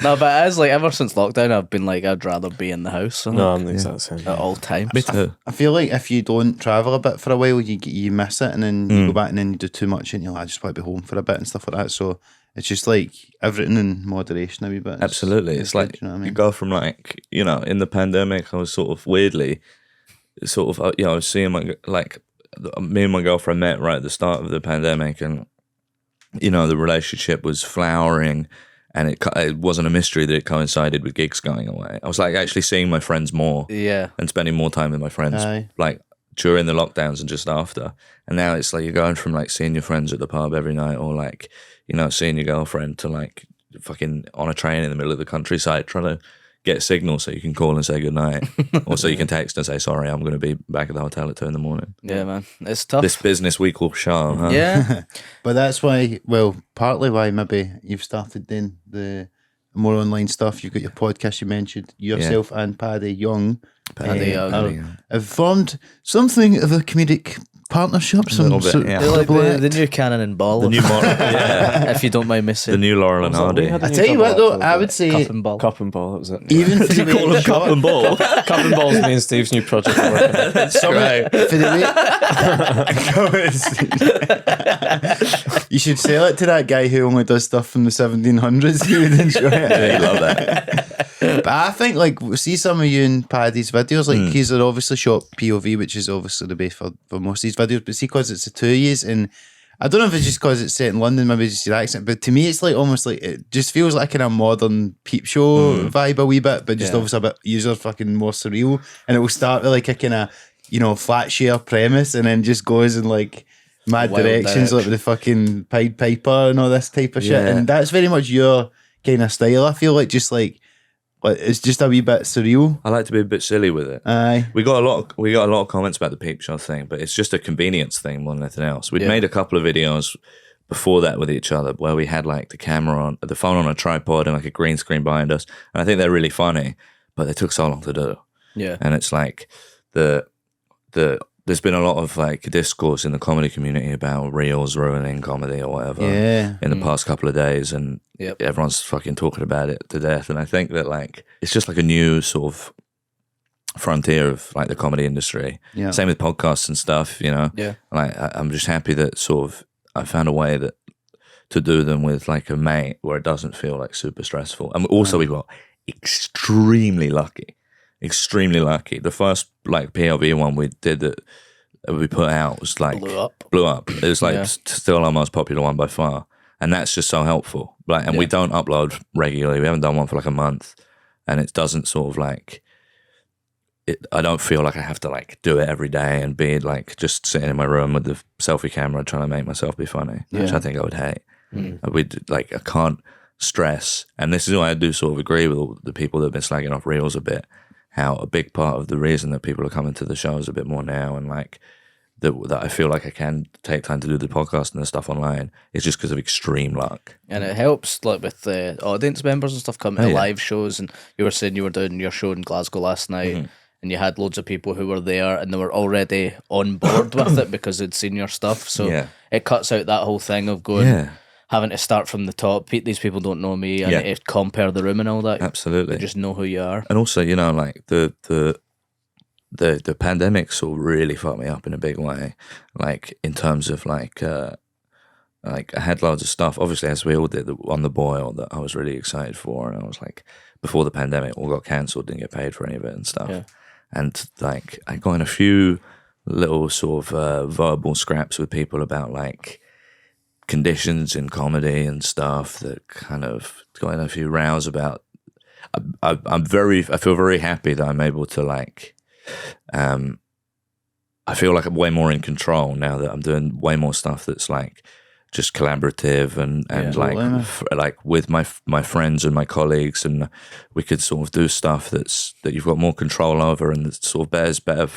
No, but as like ever since lockdown, I've been like, I'd rather be in the house. No, I'm the exact same. at all times. Me too. I feel like if you don't travel a bit for a while, you miss it, and then you go back and then you do too much, and you're like, I just want to be home for a bit and stuff like that. So it's just like everything in moderation a wee bit. Absolutely. It's like good, you know what I mean? you go from like, in the pandemic, I was sort of weirdly, I was seeing me and my girlfriend met right at the start of the pandemic, and, the relationship was flowering, and it wasn't a mystery that it coincided with gigs going away. I was like actually seeing my friends more Yeah. and spending more time with my friends, Aye. like during the lockdowns and just after. And now it's like you're going from like seeing your friends at the pub every night, or like, seeing your girlfriend, to like fucking on a train in the middle of the countryside trying to get signal so you can call and say goodnight, or so you can text and say, sorry, I'm going to be back at the hotel at 2 a.m. Yeah, man. It's tough. This business we call show, huh? Yeah. But that's why, partly why maybe you've started doing the more online stuff. You've got your podcast you mentioned, yourself and Paddy Young. Paddy Young. Have formed something of a comedic partnership. Some Little bit, sort of yeah. They're like double the act. new Cannon and Ball. The new yeah, if you don't mind me the saying. new Laurel and Hardy. I tell you what though, I would say Cup and Ball. Cup and ball, that was it. even for the way Call you them cup shot, and ball. Cup and ball's me and Steve's new project. we're working on. for the way you should sell it to that guy who only does stuff from the 1700s. He would enjoy it. I love that. But I think, like, see some of you in Paddy's videos, like, he's obviously shot POV, which is obviously the base for most of these videos, but see, because it's the two years, and I don't know if it's just because it's set in London, maybe it's just your accent, but to me it's like almost like it just feels like a kind of modern peep show vibe a wee bit, but just obviously a bit user fucking more surreal. And it will start with like a kind of, you know, flat share premise and then just goes in like mad directions, like with the fucking Pied Piper and all this type of shit. And that's very much your kind of style. I feel like just like it's just a wee bit surreal. I like to be a bit silly with it. Aye. We got a lot of comments about the peep show thing, but it's just a convenience thing more than anything else. We'd made a couple of videos before that with each other where we had like the phone on a tripod and like a green screen behind us, and I think they're really funny, but they took so long to do. Yeah, and it's like there's been a lot of like discourse in the comedy community about reels ruining comedy or whatever in the past couple of days, and everyone's fucking talking about it to death. And I think that like it's just like a new sort of frontier of like the comedy industry. Yeah. Same with podcasts and stuff, you know. Yeah. Like I'm just happy that sort of I found a way that to do them with like a mate where it doesn't feel like super stressful. And also we got extremely lucky. The first like PLV one we did that we put out was like blew up. It was like still our most popular one by far, and that's just so helpful. Like, and we don't upload regularly. We haven't done one for like a month, and it doesn't sort of like it. I don't feel like I have to like do it every day and be like just sitting in my room with the selfie camera trying to make myself be funny, which I think I would hate. I can't stress, and this is why I do sort of agree with all the people that have been slagging off reels a bit. How a big part of the reason that people are coming to the shows a bit more now, and like that I feel like I can take time to do the podcast and the stuff online, is just because of extreme luck. And it helps like with the audience members and stuff coming to live shows. And you were saying you were doing your show in Glasgow last night, and you had loads of people who were there and they were already on board with it because they'd seen your stuff. So it cuts out that whole thing of going. Having to start from the top. These people don't know me. I need to compare the room and all that. Absolutely. They just know who you are. And also, you know, like the pandemic sort of really fucked me up in a big way. Like in terms of like I had loads of stuff, obviously as we all did, on the boil that I was really excited for. And I was like, before the pandemic, all got cancelled, didn't get paid for any of it and stuff. Yeah. And like I got in a few little sort of verbal scraps with people about like conditions in comedy and stuff that kind of got in a few rows about. I feel very happy that I'm able to like I feel like I'm way more in control now that I'm doing way more stuff that's like just collaborative and like with my friends and my colleagues, and we could sort of do stuff that you've got more control over and that sort of bears better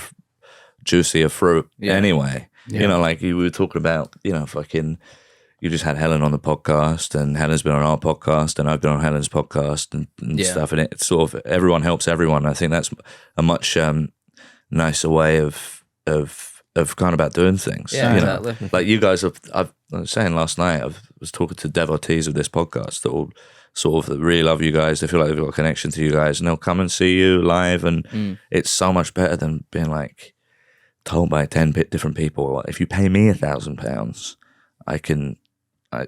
juicier fruit anyway. You know, like you were talking about, you know, fucking you just had Helen on the podcast, and Helen's been on our podcast, and I've been on Helen's podcast and stuff. And it's sort of everyone helps everyone. I think that's a much nicer way of going about doing things. Yeah, you exactly. know? Like you guys I was saying last night, I was talking to devotees of this podcast that all sort of really love you guys. They feel like they've got a connection to you guys, and they'll come and see you live. And it's so much better than being like told by 10 different people, if you pay me £1,000, I can.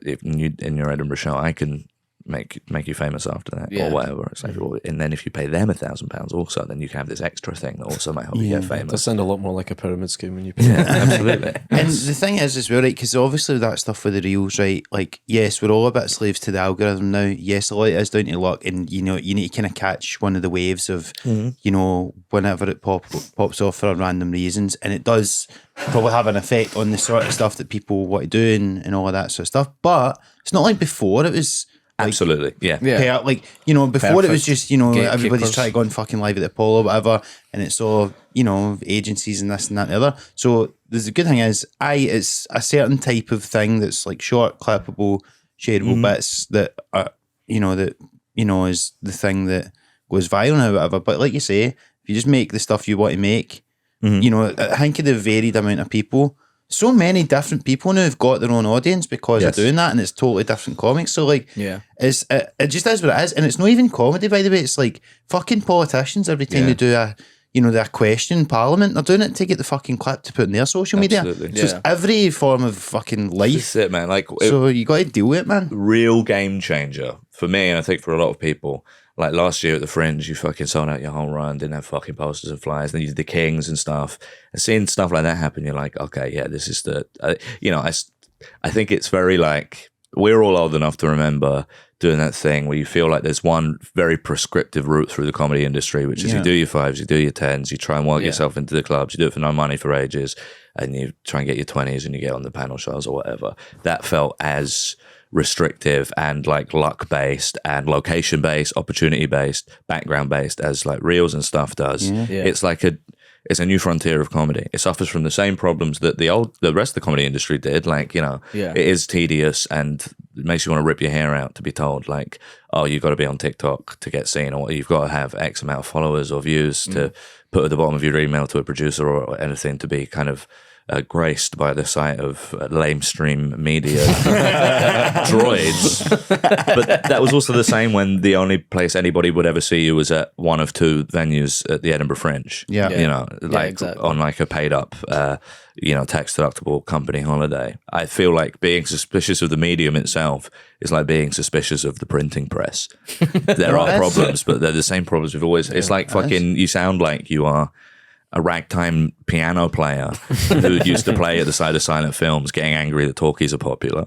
In your Edinburgh show, I can make you famous after that or whatever. It's like, and then if you pay them £1,000 also, then you can have this extra thing that also might help you get famous. It does sound a lot more like a pyramid scheme when you pay. Yeah, absolutely. And the thing is as well, right, because obviously that stuff with the reels, right, like, yes, we're all a bit slaves to the algorithm now. Yes, a lot of it is down to luck, and you know, you need to kind of catch one of the waves of, you know, whenever it pops off for random reasons, and it does probably have an effect on the sort of stuff that people want to do and all of that sort of stuff. But it's not like before. It was like, absolutely, like, you know, before it was just, you know, everybody's trying to go on fucking live at the Apollo or whatever, and it's all, you know, agencies and this and that and the other. So the good thing is, it's a certain type of thing that's like short, clippable, shareable bits that are, you know, is the thing that goes viral or whatever. But like you say, if you just make the stuff you want to make, you know, I think of the varied amount of people. So many different people now have got their own audience because of doing that, and it's totally different comics. So like, it just is what it is, and it's not even comedy, by the way. It's like fucking politicians. Every time they do a question in Parliament, they're doing it to get the fucking clip to put in their social media. So it's every form of fucking life. That's it, man. Like, so you got to deal with it, man. Real game changer for me, and I think for a lot of people. Like last year at the Fringe, you fucking sold out your whole run, didn't have fucking posters and flyers, then you did the Kings and stuff. And seeing stuff like that happen, you're like, okay, yeah, this is the, you know, I think it's very like, we're all old enough to remember doing that thing where you feel like there's one very prescriptive route through the comedy industry, which is you do your 5s, you do your 10s, you try and work yourself into the clubs, you do it for no money for ages, and you try and get your 20s and you get on the panel shows or whatever. That felt as restrictive and like luck based and location based, opportunity based, background based as like Reels and stuff does. It's like it's a new frontier of comedy. It suffers from the same problems that the rest of the comedy industry did. Like, it is tedious and it makes you want to rip your hair out to be told like, oh, you've got to be on TikTok to get seen, or you've got to have X amount of followers or views to put at the bottom of your email to a producer or anything to be kind of graced by the sight of lamestream media droids. But that was also the same when the only place anybody would ever see you was at one of 2 venues at the Edinburgh Fringe. Exactly. On like a paid up, tax deductible company holiday. I feel like being suspicious of the medium itself is like being suspicious of the printing press. There are problems, but they're the same problems we've always. It's like fucking. You sound like you are a ragtime piano player who used to play at the side of silent films, getting angry that talkies are popular.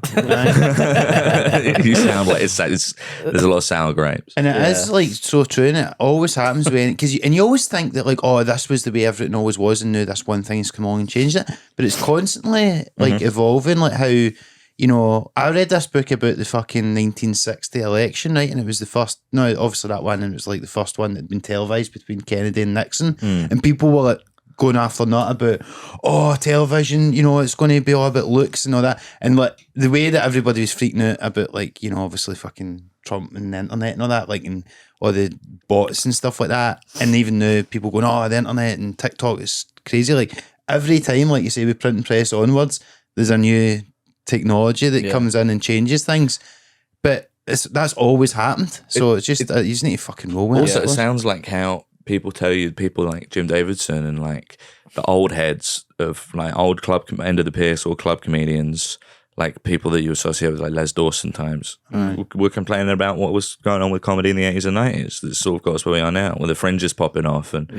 You sound like there's a lot of sour grapes, and it is like so true, and it always happens when you always think that like, oh, this was the way everything always was, and now this one thing's come along and changed it, but it's constantly like evolving, like how. I read this book about the fucking 1960 election, right? And it was the first, no, obviously that one, and it was like the first one that had been televised between Kennedy and Nixon. And people were like going after nut about, oh, television, it's going to be all about looks and all that. And like the way that everybody was freaking out about like, obviously fucking Trump and the internet and all that, like, and all the bots and stuff like that. And even now people going, oh, the internet and TikTok is crazy. Like every time, like you say, with print and press onwards, there's a new technology that comes in and changes things, but that's always happened. So it's just you just need to fucking roll with it. Also, it sounds like how people tell you, people like Jim Davidson and like the old heads of like old club end of the piece or club comedians, like people that you associate with like Les Dawson times, were complaining about what was going on with comedy in the 80s and 90s. That sort of got us where we are now, with the fringes popping off and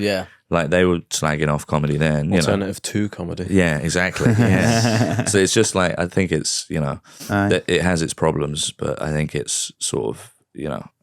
like they were slagging off comedy then. Alternative to comedy. Yeah, exactly. Yeah. So it's just like, I think it's, that it has its problems, but I think it's sort of,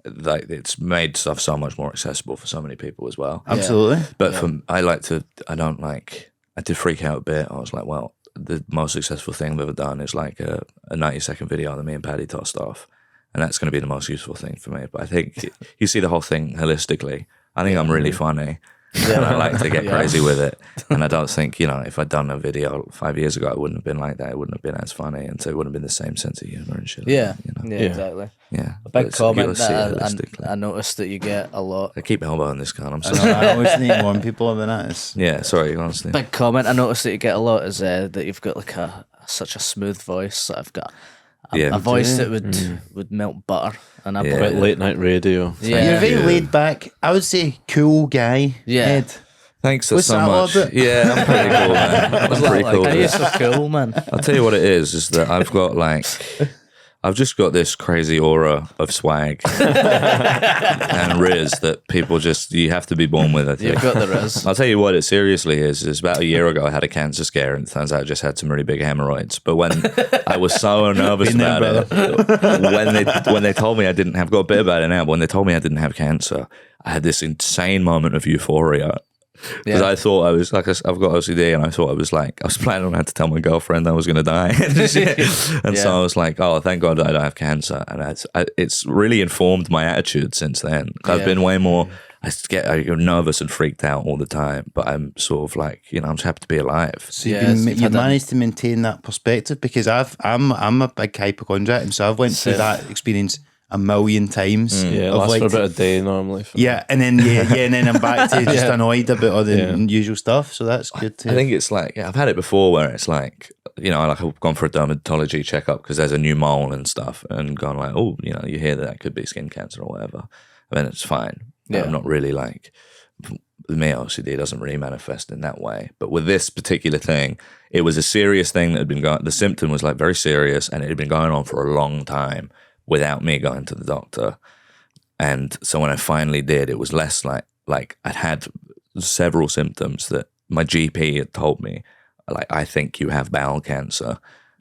like it's made stuff so much more accessible for so many people as well. Absolutely. But I did freak out a bit. I was like, well, the most successful thing I've ever done is like a 90-second video that me and Paddy tossed off, and that's going to be the most useful thing for me. But I think you see the whole thing holistically. I think I'm really funny, and I like to get crazy with it. And I don't think, if I'd done a video 5 years ago, it wouldn't have been like that. It wouldn't have been as funny, and so it wouldn't have been the same sense of humor and shit. Exactly. Yeah. A big comment that I noticed that you get a lot. I keep elbowing this gun. I'm sorry. I always need to warn people of that. Yeah, sorry, honestly. Big comment I noticed that you get a lot is that you've got like such a smooth voice. I've got a voice that would melt butter. And I Quite late night radio. You're very laid back. I would say cool guy. Ed. Thanks so much. Yeah, I'm pretty cool, man. I'm pretty cool. You're so cool, man. I'll tell you what it is that I've just got this crazy aura of swag and riz that people you have to be born with, I think. You've got the riz. I'll tell you what it seriously is about a year ago I had a cancer scare, and it turns out I just had some really big hemorrhoids. But when I was so nervous about it, when they told me I didn't have, got a bit about it now, but when they told me I didn't have cancer, I had this insane moment of euphoria. Because I thought I was like, I've got OCD, and I thought I was planning on having to tell my girlfriend I was going to die. And so I was like, oh, thank God I don't have cancer. And it's really informed my attitude since then. I've been way more, I get nervous and freaked out all the time, but I'm sort of like, I'm just happy to be alive. So you've managed to maintain that perspective, because I'm a big hypochondriac, and so I've went through that experience a million times. Yeah, it lasts for about a day normally. And then I'm back to just annoyed about all the usual stuff. So that's good too. I think it's like, I've had it before where it's like, I've gone for a dermatology checkup because there's a new mole and stuff, and gone like, oh, you hear that could be skin cancer or whatever. And then it's fine. I'm not really like, with me, OCD doesn't really manifest in that way. But with this particular thing, it was a serious thing that had been going, the symptom was like very serious, and it had been going on for a long time without me going to the doctor. And so when I finally did, it was less like I'd had several symptoms that my GP had told me, like, I think you have bowel cancer.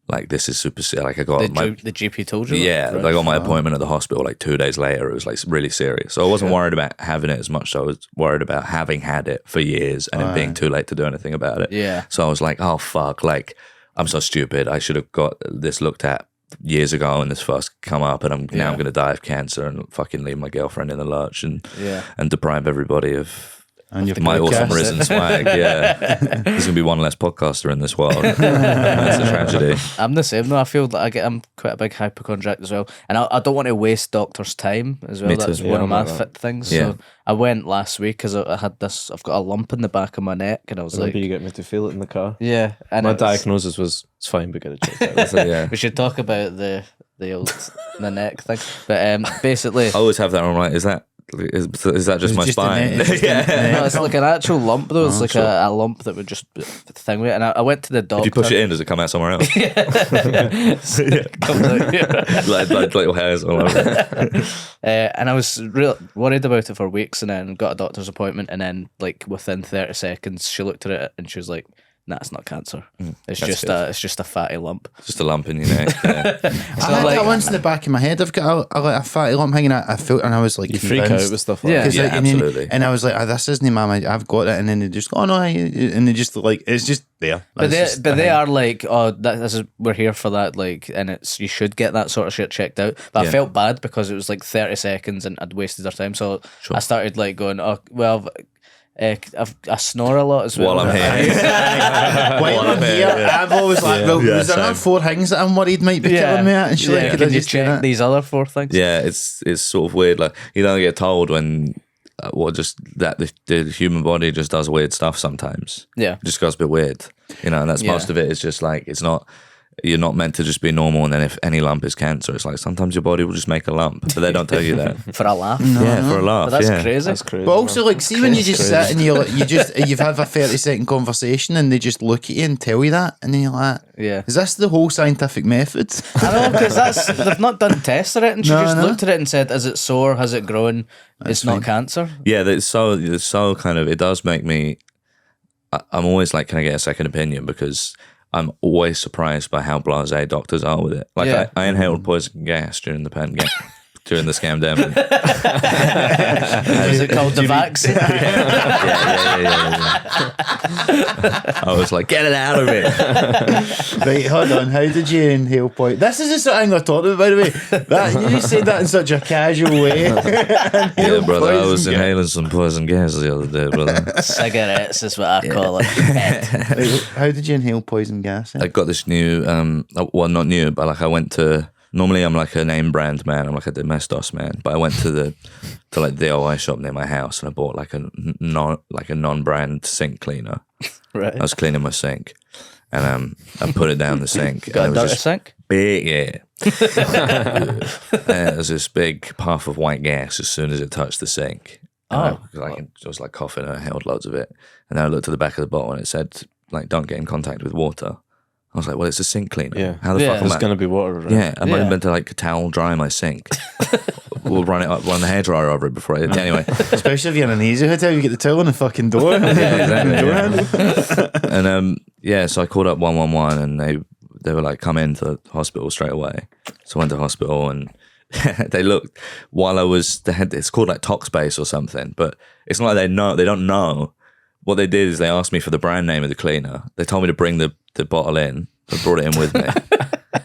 like this is super serious. Like I got The GP told you? yeah, Right. I got my appointment at the hospital like 2 days later. It was like really serious. So I wasn't worried about having it as much. So I was worried about having had it for years and it being too late to do anything about it. Yeah. So I was like, oh fuck, like I'm so stupid. I should have got this looked at years ago and this first come up, and now I'm going to die of cancer and fucking leave my girlfriend in the lurch and deprive everybody of my awesome risen swag. Yeah, there's gonna be one less podcaster in this world. That's a tragedy. I'm the same though. I feel that I'm quite a big hypochondriac as well, and I don't want to waste doctors' time as well. Me too. That's Yeah, one of my I'm like fit things. Yeah. So I went last week because I had this. I've got a lump in the back of my neck, and I was Remember like, you get me to feel it in the car. yeah. And My it's- diagnosis was it's fine, but get it checked out. So, yeah. We should talk about the old the neck thing, but basically. I always have that on. Right? Is that just my just the spine? neck, it's just the yeah. neck. No, it's like an actual lump though. It's like a lump that would just thing with it. And I went to the doctor. If you push it in, does it come out somewhere else? Comes out here. like little hairs all over. And I was real worried about it for weeks, and then got a doctor's appointment, and then like within 30 seconds, she looked at it and she was like, "Nah, it's not cancer. It's that's just a fatty lump." Just a lump in your neck. Yeah. I had that once in the back of my head. I've got a fatty lump hanging out. I felt, and I was like, You freak out convinced. with stuff like Yeah. that. 'Cause, Yeah, like, and then- absolutely. And I was like, oh, this isn't mum. I've got it. And then they just go, oh no, and they just like, it's just there. But That's just they the they thing. are like, oh, this is we're here for that, like, and it's you should get that sort of shit checked out. But I Yeah. felt bad because it was like 30 seconds and I'd wasted their time. So I started like going, oh well, I snore a lot as well. While I'm here. While I'm here, I've always like, well, Yeah, was there not same. 4 things that I'm worried might be killing me at? And she's like, could I Can you just do check that? these other 4 things? Yeah, it's sort of weird. Like you don't get told when just that the human body just does weird stuff sometimes. Yeah. It just goes a bit weird, and that's Yeah. most of it. Is just like it's not. You're not meant to just be normal, and then if any lump is cancer, it's like sometimes your body will just make a lump, but they don't tell you that. For a laugh. Yeah, for a laugh. But that's yeah. crazy. That's crazy. But also, like, see when you just Crazy. sit and you've had a 30-second conversation and they just look at you and tell you that, and then you're like, Yeah. is this the whole scientific method? I know, because they've not done tests or it, and she No, just no. looked at it and said, "Is it sore? Has it grown? It's not cancer." Yeah, it's so kind of. It does make me. I'm always like, can I get a second opinion? Because I'm always surprised by how blasé doctors are with it. Like Yeah. I inhaled poison gas during the pandemic, during the scamdemic. Is it called the vaccine? I was like, get it out of me. Right, hold on. How did you inhale poison? This is the sort of thing we're talking about, by the way. That, you just said that in such a casual way. Yeah, brother, I was poison gas. inhaling some poison gas the other day, brother. Cigarettes is what I call it. Right, how did you inhale poison gas? I got this new, well, not new, but like I went to. Normally, I'm like a name brand man. I'm like a Domestos man. But I went to the DIY shop near my house and I bought like a non-brand sink cleaner. Right. I was cleaning my sink, and I put it down the sink. Got a and it was dirty just sink? big, yeah. There was this big puff of white gas as soon as it touched the sink. And I was like coughing and I held loads of it. And then I looked at the back of the bottle and it said like, don't get in contact with water. I was like, well, it's a sink cleaner. Yeah. How the Yeah. fuck am There's I? going to be water around. Yeah, I might Yeah. have meant to like towel dry my sink. We'll run the hairdryer over it before anyway. Especially if you're in an easy hotel, you get the towel on the fucking door. And so I called up 111 and they were like, come into the hospital straight away. So I went to hospital and they looked while I was it's called like Toxbase or something, but it's not like they don't know. What they did is they asked me for the brand name of the cleaner. They told me to bring the bottle in. I brought it in with me.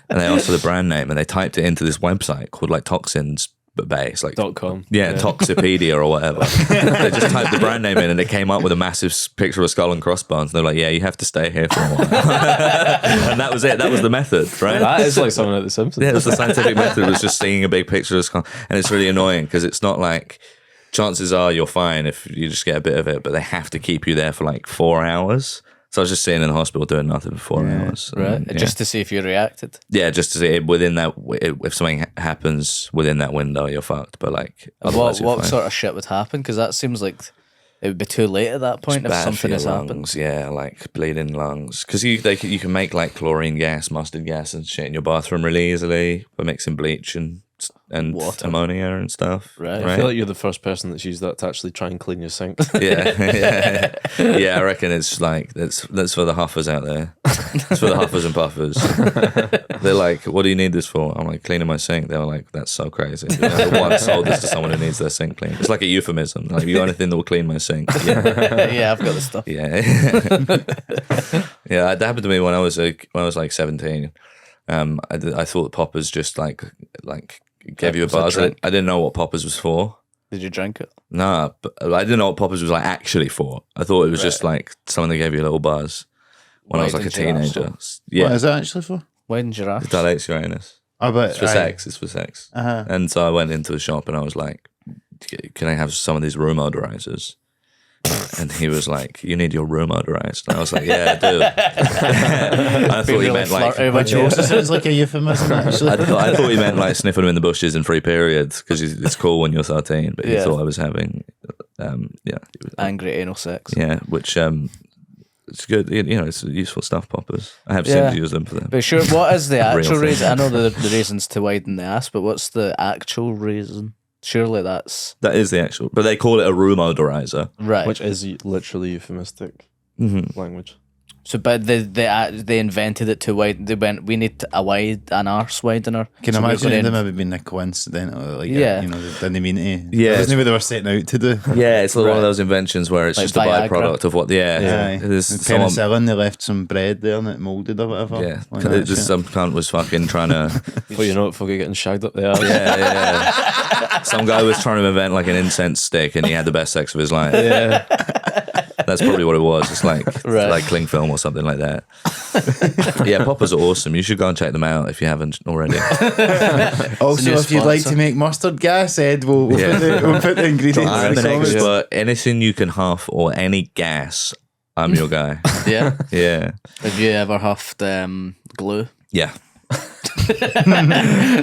And they asked for the brand name and they typed it into this website called like Toxins Base, like .com. Yeah, Toxipedia or whatever. They just typed the brand name in and it came up with a massive picture of a skull and crossbones. They're like, yeah, you have to stay here for a while. And that was it. That was the method, right? That is like something at The Simpsons. Yeah, it was the scientific method. It was just seeing a big picture of a skull. And it's really annoying because it's not like, chances are you're fine if you just get a bit of it, but they have to keep you there for like 4 hours. So I was just sitting in the hospital doing nothing for 4 hours. Right. And, yeah. Just to see if you reacted. Yeah, just to see within that, if something happens within that window, you're fucked. But like, otherwise What you're fine. sort of shit would happen? Because that seems like it would be too late at that point It's if bad something for has your happened. lungs, yeah, like bleeding lungs. Because you can make like chlorine gas, mustard gas, and shit in your bathroom really easily by mixing bleach and Water. ammonia and stuff. Right. I feel like you're the first person that's used that to actually try and clean your sink. Yeah. I reckon it's like that's for the huffers out there. It's for the huffers and puffers. They're like, "What do you need this for?" I'm like, "Cleaning my sink." They're like, "That's so crazy." I once sold this to someone who needs their sink cleaned. It's like a euphemism. Like, you got anything that will clean my sink? Yeah, Yeah, I've got the stuff. yeah, yeah. That happened to me when I was like 17. I thought poppers just like gave you a was a buzz. I drink. didn't know what poppers was for. Did you drink it? Nah, but I didn't know what poppers was like actually for. I thought it was just like something that gave you a little buzz when I was like a Why didn't you teenager. What Yeah, is that actually for? Why didn't you ask? it dilates Uranus. Oh, but It's for sex. It's for sex. Uh-huh. And so I went into the shop and I was like, "Can I have some of these room odorizers?" And he was like, "You need your room odorized." And I was like, "Yeah, I do." I thought he meant like. Which It also sounds like a euphemism, actually. I thought he meant like sniffing them in the bushes in free periods because it's cool when you're 13. But he Yeah. thought I was having, angry anal sex. yeah, which it's good. You know, it's useful stuff. Poppers. I have Yeah. since used them for them. But sure, what is the Real actual thing. reason? I know the reason's to widen the ass, but what's the actual reason? Surely that's That is the actual, but they call it a room odorizer. right. Which is literally euphemistic Mm-hmm. language. So, but they invented it to widen. They went, we need an arse widener. Can So you we're imagine gonna them maybe being a coincidental? Like, Yeah. you know, they didn't mean to. Yeah. It wasn't what they were setting out to do. Yeah, it's like one Right. of those inventions where it's Like just a Viagra. byproduct of what. Yeah, Aye. there's With someone. penicillin, they left some bread there and it moulded or whatever. Yeah, Like that just shit. some cunt was fucking trying to. Before you know it, folk are getting shagged up there. Yeah. Some guy was trying to invent like an incense stick, and he had the best sex of his life. Yeah. That's probably what it was. It's like Right. like cling film or something like that. Yeah, poppers are awesome. You should go and check them out if you haven't already. Also, new if you'd like sponsor. to make mustard gas, Ed, we'll Yeah. put the ingredients I'm in an the comments. expert. Anything you can huff or any gas, I'm your guy. Yeah. Yeah, Have you ever huffed glue? yeah.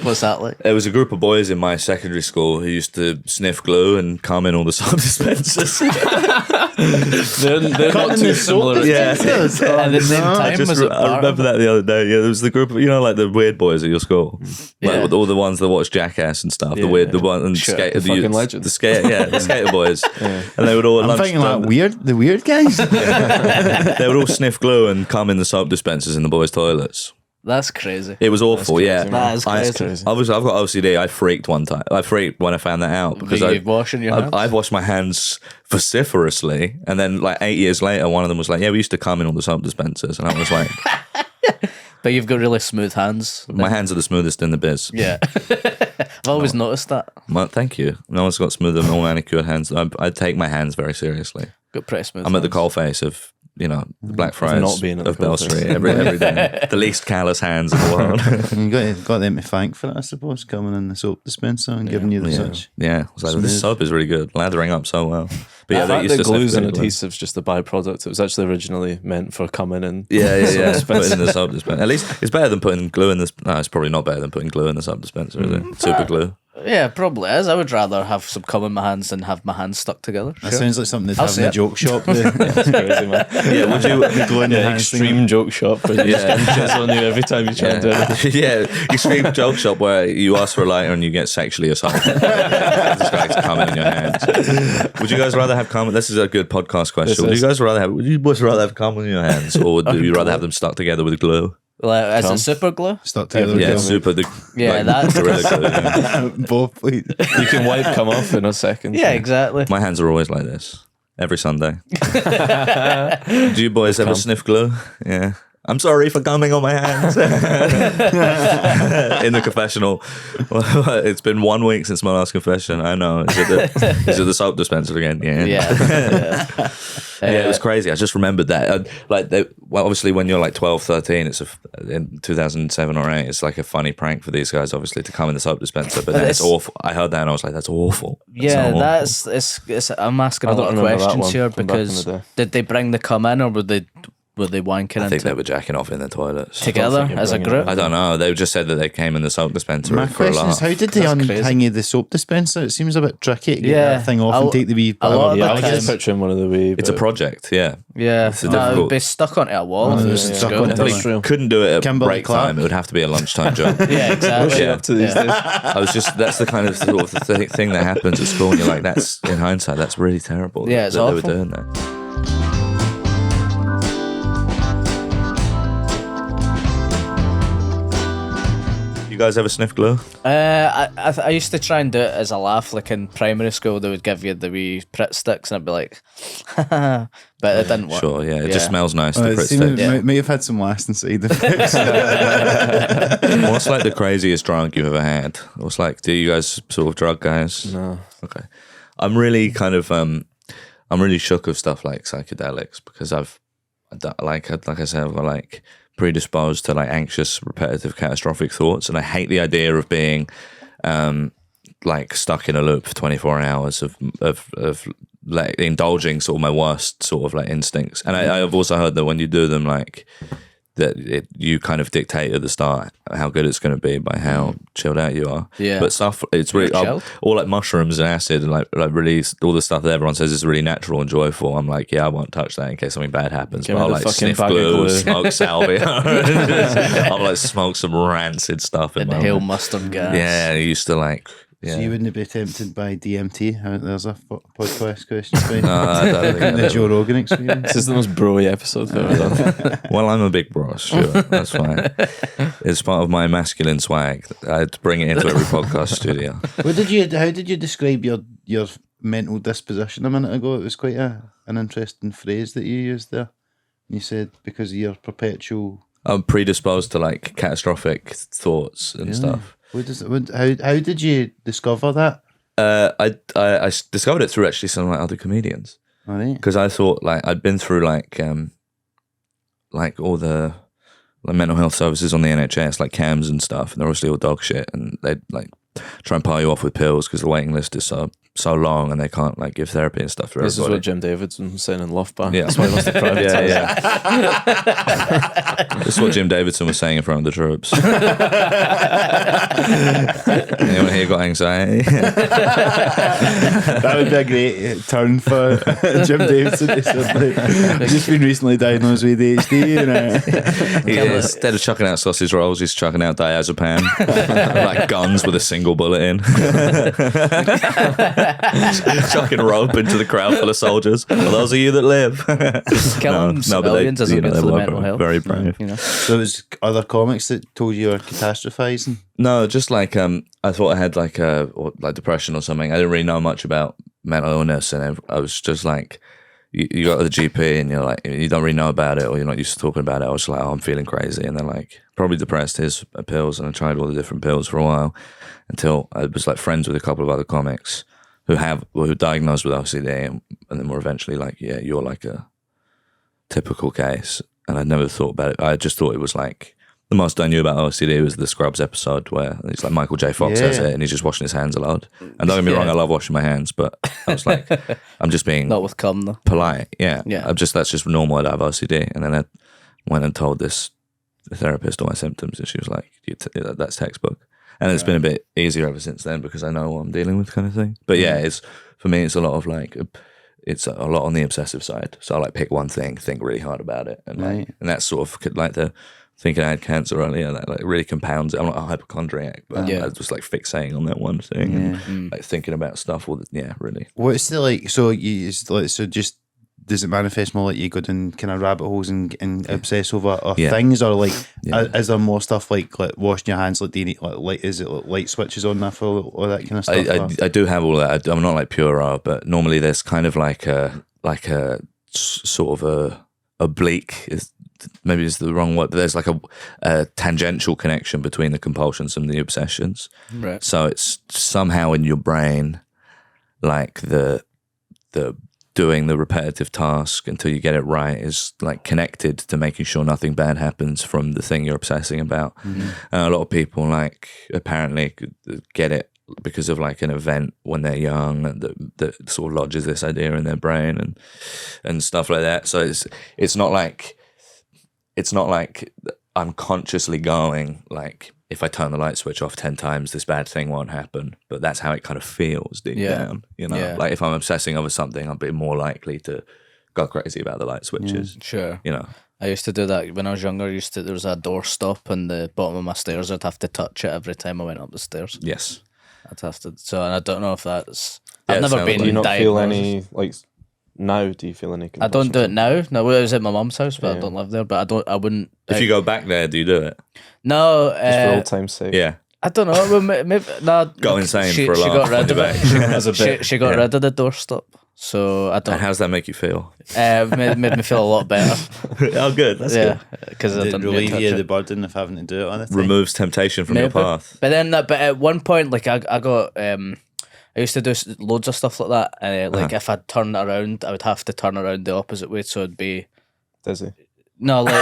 What's that like? There was a group of boys in my secondary school who used to sniff glue and come in all the soap dispensers. They're not too similar. Yeah. At the same time, was it I remember that the other day. Yeah, there was the group of, like the weird boys at your school, like Yeah. with all the ones that watch Jackass and stuff. The Yeah. one and Sure. skate, The fucking legends. the skater boys, and they would all. At I'm thinking lunchtime- like the weird guys. They would all sniff glue and come in the soap dispensers in the boys' toilets. That's crazy. It was awful. crazy, Yeah, man. That is I- crazy. Obviously, I've got OCD. I freaked one time. I freaked when I found that out because Were you washing your hands? I've washed my hands vociferously, and then like 8 years later, one of them was like, "Yeah, we used to come in all the soap dispensers," and I was like, But you've got really smooth hands. "My hands are the smoothest in the biz." Yeah. I've always noticed that. Well, thank you. No one's got smoother, more manicured hands. I take my hands very seriously. Got pretty smooth I'm at the hands. coalface of the Black Friars not being at the of Bell coalface. Street every day. The least callous hands in the world. You got them to thank for it, I suppose, coming in the soap dispenser and giving you the such. Yeah, I was like, this Smooth. soap is really good, lathering up so well. But yeah, The they fact used that to glues and sniff glue. adhesives just a byproduct. It was actually originally meant for coming in. Yeah. Put it in the soap dispenser. At least it's better than putting glue in this. No, it's probably not better than putting glue in the soap dispenser, is it? Super glue. Yeah, probably is. I would rather have some cum in my hands than have my hands stuck together. That Sure. sounds like something they'd I'll have in see a it. joke shop. That's crazy, man. Yeah, would you? Glue in the Yeah, hands thing. extreme joke shop where you Yeah. just jizz on you every time you try and do it. Yeah, extreme joke shop where you ask for a lighter and you get sexually assaulted. This guy's coming in your hands. Would you guys rather have cum? This is a good podcast question. Would you guys rather have? Would you boys rather have cum in your hands, or would you rather have them stuck together with glue? Like, is Cum. it super glue? Stuck together. Yeah, with super. Yeah, that's- gorilla glue. Yeah. both, please. You can wipe come off in a second. Yeah, exactly. My hands are always like this every Sunday. Do you boys ever sniff glue? Yeah. I'm sorry for coming on my hands. In the confessional. It's been 1 week since my last confession. I know. Is it the soap dispenser again? Yeah. Yeah. Yeah, it was crazy. I just remembered that. Obviously, when you're like 12, 13, it's in 2007 or 8, it's like a funny prank for these guys, obviously, to come in the soap dispenser. But then it's awful. I heard that and I was like, that's awful. Yeah, That's not awful. it's. I'm asking I a don't lot of remember that questions one here from back in because the day. did they bring the cum in or were they were they wanking I think into? they were jacking off in the toilets. Together as a group? I don't know. They just said that they came in the soap dispenser My for a question is, laugh. how did they That's unhang the soap dispenser? It seems a bit tricky to get Yeah. that thing off and take the wee. a lot of Yeah, the I was just time- picturing one of the wee. It's a project, yeah. Yeah, It's a no, it would difficult- be stuck onto a wall. Oh, if it yeah, was in yeah. school. Stuck onto They That's true. couldn't do it at Kimberly break Clark. time. It would have to be a lunchtime job. Yeah, exactly. What's she up to these days? I was just, that's the kind of sort of thing that happens at school, and you're like, that's, in hindsight, that's really terrible. Yeah, it's that they awful. were doing that. You guys ever sniff glue? I used to try and do it as a laugh, like in primary school. They would give you the wee Pritt sticks, and I'd be like, but it didn't work. Sure, yeah. It just smells nice, Oh, the it Pritt seemed- sticks. may have had some lasting side effects. What's like the craziest drug you've ever had? What's like, do you guys sort of drug guys? No. Okay. I'm really kind of, I'm really shook of stuff like psychedelics because like I said, I've got like predisposed to like anxious, repetitive, catastrophic thoughts. And I hate the idea of being, like stuck in a loop for 24 hours of like indulging sort of my worst sort of like instincts. And I've also heard that when you do them, like that you kind of dictate at the start how good it's going to be by how chilled out you are. Yeah. But stuff, it's really chilled? all like mushrooms and acid and like really all the stuff that everyone says is really natural and joyful. I'm like, yeah, I won't touch that in case something bad happens. Give But me I'll the like fucking sniff bag of glue, glue. smoke salvia. I'll like smoke some rancid stuff in my Inhale mouth. mustard gas. Yeah, I used to like. Yeah. So you wouldn't be tempted by DMT? There's a podcast question for you. No, I don't think The Joe Rogan experience. This is the most bro-y episode we've ever done. Well, I'm a big bro, sure, that's fine. It's part of my masculine swag. I'd bring it into every podcast studio. How did you describe your mental disposition a minute ago? It was quite an interesting phrase that you used there. You said because of your perpetual. I'm predisposed to like catastrophic thoughts and stuff. How did you discover that? I discovered it through actually some like other comedians. All right. Because I thought like I'd been through like all the like mental health services on the NHS, like CAMS and stuff, and they're obviously all dog shit, and they like try and pile you off with pills because the waiting list is so long, and they can't like give therapy and stuff for This is everybody. what Jim Davidson was saying in Love Bar. Yeah. That's why he wants to privatise. yeah. This is what Jim Davidson was saying in front of the troops. Anyone here got anxiety? That would be a great turn for Jim Davidson. To say, like, I've just been recently diagnosed with ADHD. Instead of chucking out sausage rolls, he's chucking out diazepam, like guns with a single bullet in. Chucking rope into the crowd full of soldiers. Well, those are you that live. Killing civilians isn't good they for the were mental health. very brave. You know? So it was other comics that told you you were catastrophizing? No, just like I thought I had like like depression or something. I didn't really know much about mental illness, and I was just like, you go to the GP and you're like, you don't really know about it, or you're not used to talking about it. I was like, oh, I'm feeling crazy, and then like probably depressed. Here's pills, and I tried all the different pills for a while until I was like friends with a couple of other comics who were diagnosed with OCD, and then were eventually like, yeah, you're like a typical case. And I'd never thought about it. I just thought it was like, the most I knew about OCD was the Scrubs episode where it's like Michael J. Fox has it and he's just washing his hands a lot. And don't get me wrong, I love washing my hands, but I was like, I'm just being Not with cum though. polite. Yeah. Yeah. That's just normal to have OCD. And then I went and told the therapist all my symptoms, and she was like, that's textbook. And it's been a bit easier ever since then because I know what I'm dealing with, kind of thing. But yeah, for me, it's a lot of like, it's a lot on the obsessive side. So I like pick one thing, think really hard about it, and like, and that's sort of like the thinking I had cancer earlier. That like really compounds it. I'm not a hypochondriac, but I was just like fixating on that one thing, and like thinking about stuff. Really. What's the like? So just does it manifest more like you go down kind of rabbit holes and obsess over things, or like is there more stuff like washing your hands? Like do you need like is it like light switches on that for all that kind of stuff? I do have all that. I'm not like pure, but normally there's kind of like a sort of a oblique is maybe it's the wrong word, but there's like a tangential connection between the compulsions and the obsessions. Right. So it's somehow in your brain, like the doing the repetitive task until you get it right is like connected to making sure nothing bad happens from the thing you're obsessing about. And a lot of people like apparently get it because of like an event when they're young that sort of lodges this idea in their brain and stuff like that. So it's not like it's not like I'm consciously going like, if I turn the light switch off 10 times, this bad thing won't happen. But that's how it kind of feels deep down. You know, Yeah. like if I'm obsessing over something, I'll be more likely to go crazy about the light switches. Sure. You know, I used to do that when I was younger. There was a door stop on the bottom of my stairs. I'd have to touch it every time I went up the stairs. yes. I'd have to. So, and I don't know if that's. Yeah, I've it never sounds been. Do you not feel diagnosed. any like now? Do you feel any? I don't do it now. No, I was at my mum's house, but I Yeah. don't live there. But I don't. I wouldn't. If you go back there, do you do it? No. Just for old time's sake. Yeah. I don't know. Well, maybe no. Go insane she, for a she laugh got rid on of your it. As a bit. She got rid of the doorstop. So I And don't. how does that make you feel? Made me feel a lot better. Oh, good. That's Yeah, because I Did it didn't relieve touch you it. of the burden of having to do it on the thing? Removes temptation from your Maybe. path. But then, but at one point, like I got, I used to do loads of stuff like that. And like if I'd turn around, I would have to turn around the opposite way, so it'd be Dizzy. no, like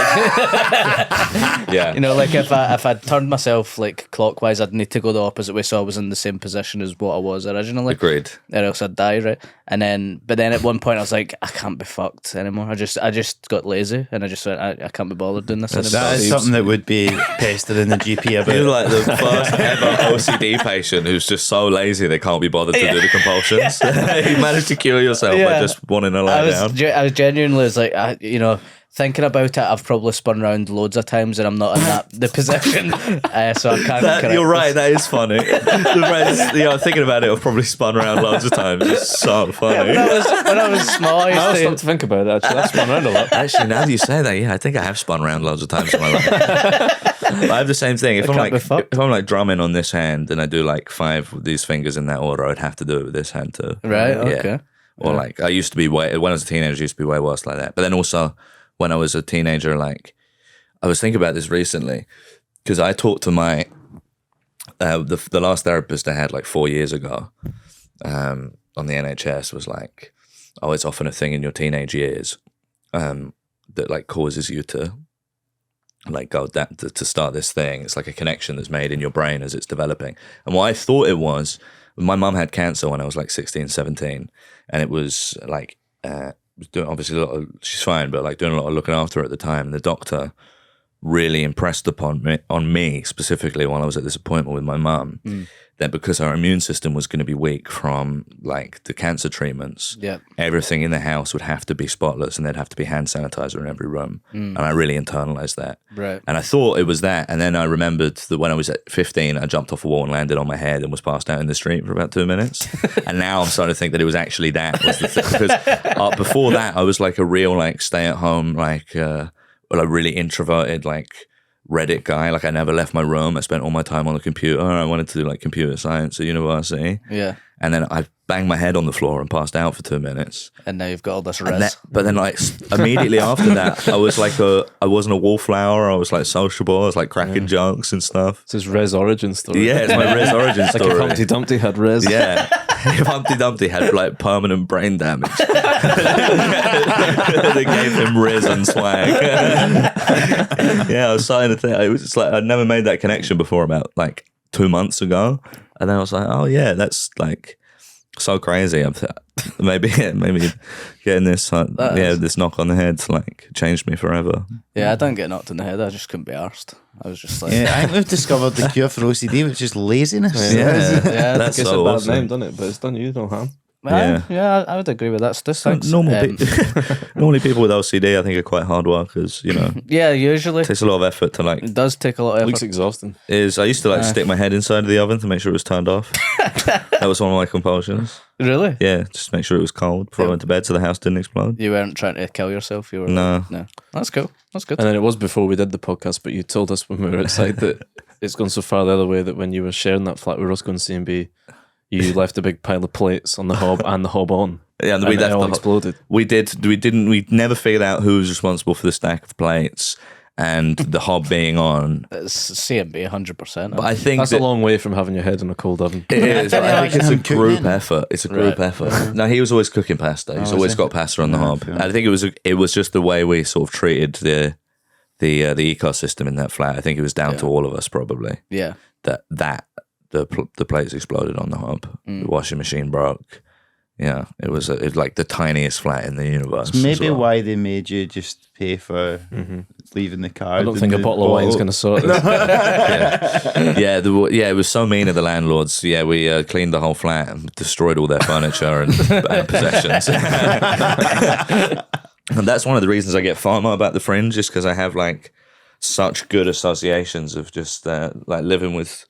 Yeah. you know, like if I turned myself like clockwise, I'd need to go the opposite way, so I was in the same position as what I was originally. Agreed. Or else I'd die, right? But then at one point I was like, I can't be fucked anymore. I just got lazy and I just went, I can't be bothered doing this anymore. That is something that would be pestering the GP about. You're like the first ever OCD patient who's just so lazy they can't be bothered to do the compulsions. You managed to cure yourself by Yeah. just wanting to lie down. I was genuinely was like, thinking about it, I've probably spun around loads of times and I'm not in the position, so I can't. correct You're right. this. That is funny. The friends, thinking about it, I've probably spun around loads of times. It's so funny. When I was small, I I used stopped to think about it. Actually, that's spun around a lot. Actually, now that you say that, yeah, I think I have spun around loads of times in my life. I have the same thing. If can't be fucked. I'm like drumming on this hand and I do like 5 of these fingers in that order, I'd have to do it with this hand too. Right, Yeah. okay. Or like I used to be when I was a teenager, I used to be way worse like that. But then also when I was a teenager, like I was thinking about this recently because I talked to my the last therapist I had like 4 years ago on the NHS was like, oh, it's often a thing in your teenage years that like causes you to like go that to start this thing. It's like a connection that's made in your brain as it's developing. And what I thought it was, my mum had cancer when I was like 16, 17, and it was like was doing obviously a lot of, she's fine, but like doing a lot of looking after her at the time. And the doctor really impressed upon me specifically while I was at this appointment with my mum that because our immune system was going to be weak from like the cancer treatments, everything in the house would have to be spotless and there'd have to be hand sanitizer in every room. And I really internalized that. Right. And I thought it was that. And then I remembered that when I was at 15, I jumped off a wall and landed on my head and was passed out in the street for about 2 minutes. And now I'm starting to think that it was actually that was the thing. Because before that, I was like a real like stay at home, like a really introverted, like Reddit guy. Like I never left my room. I spent all my time on the computer. I wanted to do like computer science at university. Yeah. And then I banged my head on the floor and passed out for 2 minutes. And now you've got all this And res. but then like immediately after that, I was like I wasn't a wallflower. I was like sociable. I was like cracking jokes and stuff. It's his Res origin story. Yeah, it's my Riz origin Like if story. Humpty Dumpty had Res. Yeah. If Humpty Dumpty had like permanent brain damage, they gave him Riz and swag. Yeah, I was starting to think, it was just like, I'd never made that connection before about like 2 months ago. And then I was like, oh yeah, that's like so crazy. Maybe getting this, this knock on the head like changed me forever. Yeah, I didn't get knocked in the head. I just couldn't be arsed. I was just like, Yeah, I think we've discovered the cure for OCD, which is laziness. Yeah, that's It's so a bad awesome. name, doesn't it? But it's done you no harm. I would agree with that. Thanks. Normally people with OCD, I think, are quite hard workers. You know, Yeah, usually it takes a lot of effort to like. it does take a lot of Looks effort. exhausting. I used to like stick my head inside of the oven to make sure it was turned off. That was one of my compulsions. Really? Yeah, just make sure it was cold before I went to bed so the house didn't explode. You weren't trying to kill yourself. You were No. no. That's cool. That's good. And then it was before we did the podcast, but you told us when we were outside that it's gone so far the other way that when you were sharing that flat with Roscoe and C&B, you left a big pile of plates on the hob and the hob on. Yeah, and And we it left all the exploded. We never figured out who was responsible for the stack of plates and the hob being on. It's CMB 100%. But I think That's a long way from having your head in a cold oven. it is. But I think it's a Him cooking. group effort. It's a group effort. No, he was always cooking pasta. He's always got pasta on the hob. cool. I think it was just the way we sort of treated the ecosystem in that flat. I think it was down to all of us probably. Yeah. The plates exploded on the hob. The washing machine broke. Yeah, it was like the tiniest flat in the universe. Maybe as well. why they made you just pay for leaving the car. I don't think a bottle of wine's going to sort it. Yeah, it was so mean of the landlords. Yeah, we cleaned the whole flat and destroyed all their furniture and possessions. And that's one of the reasons I get FOMO about the Fringe, just because I have like such good associations of just like living with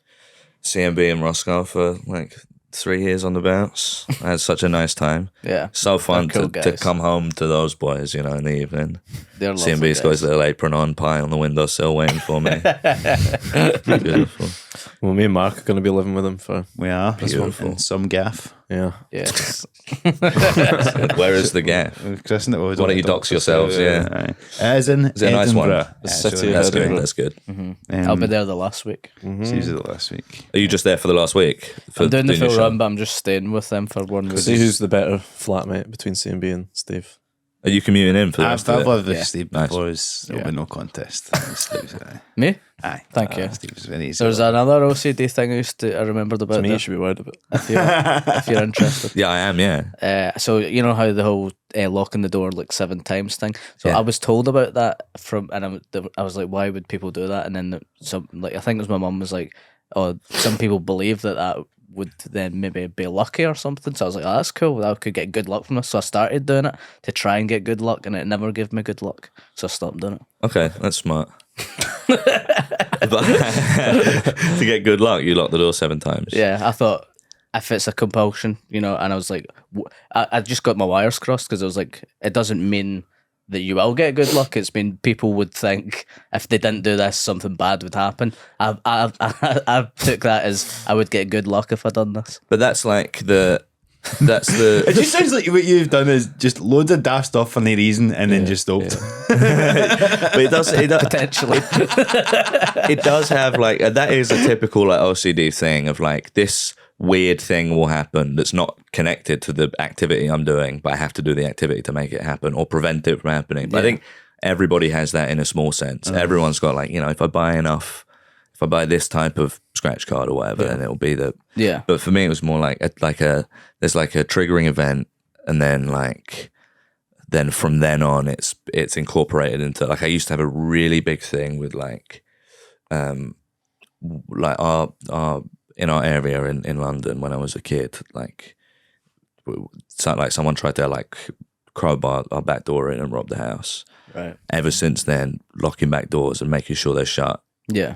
CMB and Roscoe for like 3 years on the bounce. I had such a nice time. Yeah. So fun They're cool to guys. come home to those boys, you know, in the evening. They're lovely CMB's got guys. his little apron on, pie on the windowsill waiting for me. Beautiful. Well, me and Mark are going to be living with him for, We are. Beautiful. In some gaff. yeah. Yeah. Where is the gaff? We've christened it. Why don't you dox yourselves? Yeah. It is in Is it a nice one? Edinburgh. The Yeah, city so of That's good. Edinburgh. That's good. I'll be there the last week. Seems the last week. Are you just there for the last week? For I'm doing the your full show? run, but I'm just staying with them for 1 week. See who's the better flatmate between CMB and Steve. Are you commuting in for the rest I've of it? lived with Yeah. Steve Nice. before. There'll be no contest. Steve's, Me? aye. Thank you. Steve's very easy. There's another OCD thing I remembered about To me, you there, should be worried about. if you're interested. Yeah, I am. Yeah. So you know how the whole locking the door like 7 times thing. So Yeah. I was told about that and I was like, why would people do that? And then I think it was my mum was like, oh, some people believe that would then maybe be lucky or something. So I was like, oh, that's cool. I could get good luck from this. So I started doing it to try and get good luck, and it never gave me good luck. So I stopped doing it. Okay, that's smart. But to get good luck, you lock the door 7 times. Yeah, I thought if it's a compulsion, and I was like, I just got my wires crossed because I was like, it doesn't mean that you will get good luck. It's been people would think if they didn't do this, something bad would happen. I took that as I would get good luck if I done this. But that's like It just sounds like what you've done is just loads of daft stuff for no reason and then just stopped. but it does Potentially. it does have like that is a typical like OCD thing of like this weird thing will happen that's not connected to the activity I'm doing, but I have to do the activity to make it happen or prevent it from happening. But I think everybody has that in a small sense. Everyone's got like, if I buy this type of scratch card or whatever, then it'll be the Yeah. But for me, it was more like there's like a triggering event, and then from then on, it's incorporated into like I used to have a really big thing with like our in our area in London when I was a kid, like someone tried to like crowbar our back door in and rob the house. Right. Ever since then, locking back doors and making sure they're shut Yeah.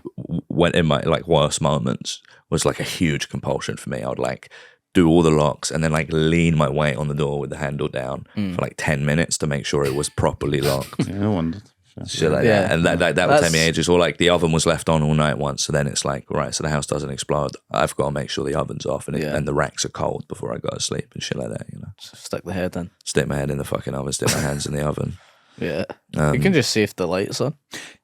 when in my like worst moments was like a huge compulsion for me. I would like do all the locks and then like lean my weight on the door with the handle down for like 10 minutes to make sure it was properly locked. Yeah, I wondered. Shit like Yeah. that. And that would take me That's- ages. Or like the oven was left on all night once, so then it's like, right, so the house doesn't explode. I've got to make sure the oven's off and and the racks are cold before I go to sleep and shit like that, Stick the head in. Stick my head in the fucking oven, stick my hands in the oven. Yeah. You can just see if the light's on.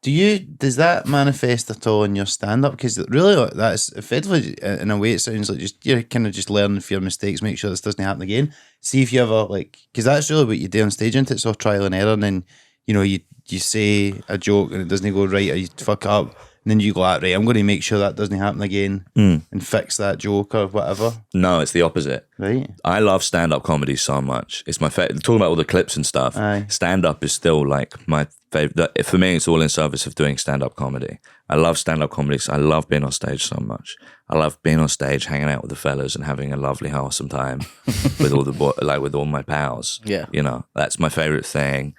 Does that manifest at all in your stand up? Because really, that's effectively, in a way, it sounds like you're kind of just learning from your mistakes, make sure this doesn't happen again. See if you ever because that's really what you do on stage, isn't it? It's all trial and error, and then you say a joke and it doesn't go right, or you fuck up, and then you go, right, I'm going to make sure that doesn't happen again and fix that joke or whatever. No, it's the opposite. Right? I love stand-up comedy so much. It's my favorite. Talking about all the clips and stuff, Aye. stand-up is still like my favorite. For me, it's all in service of doing stand-up comedy. I love stand-up comedy because I love being on stage so much. I love being on stage, hanging out with the fellas and having a lovely, wholesome time with all with all my pals. Yeah. That's my favorite thing.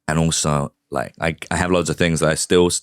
And also, like, I have loads of things that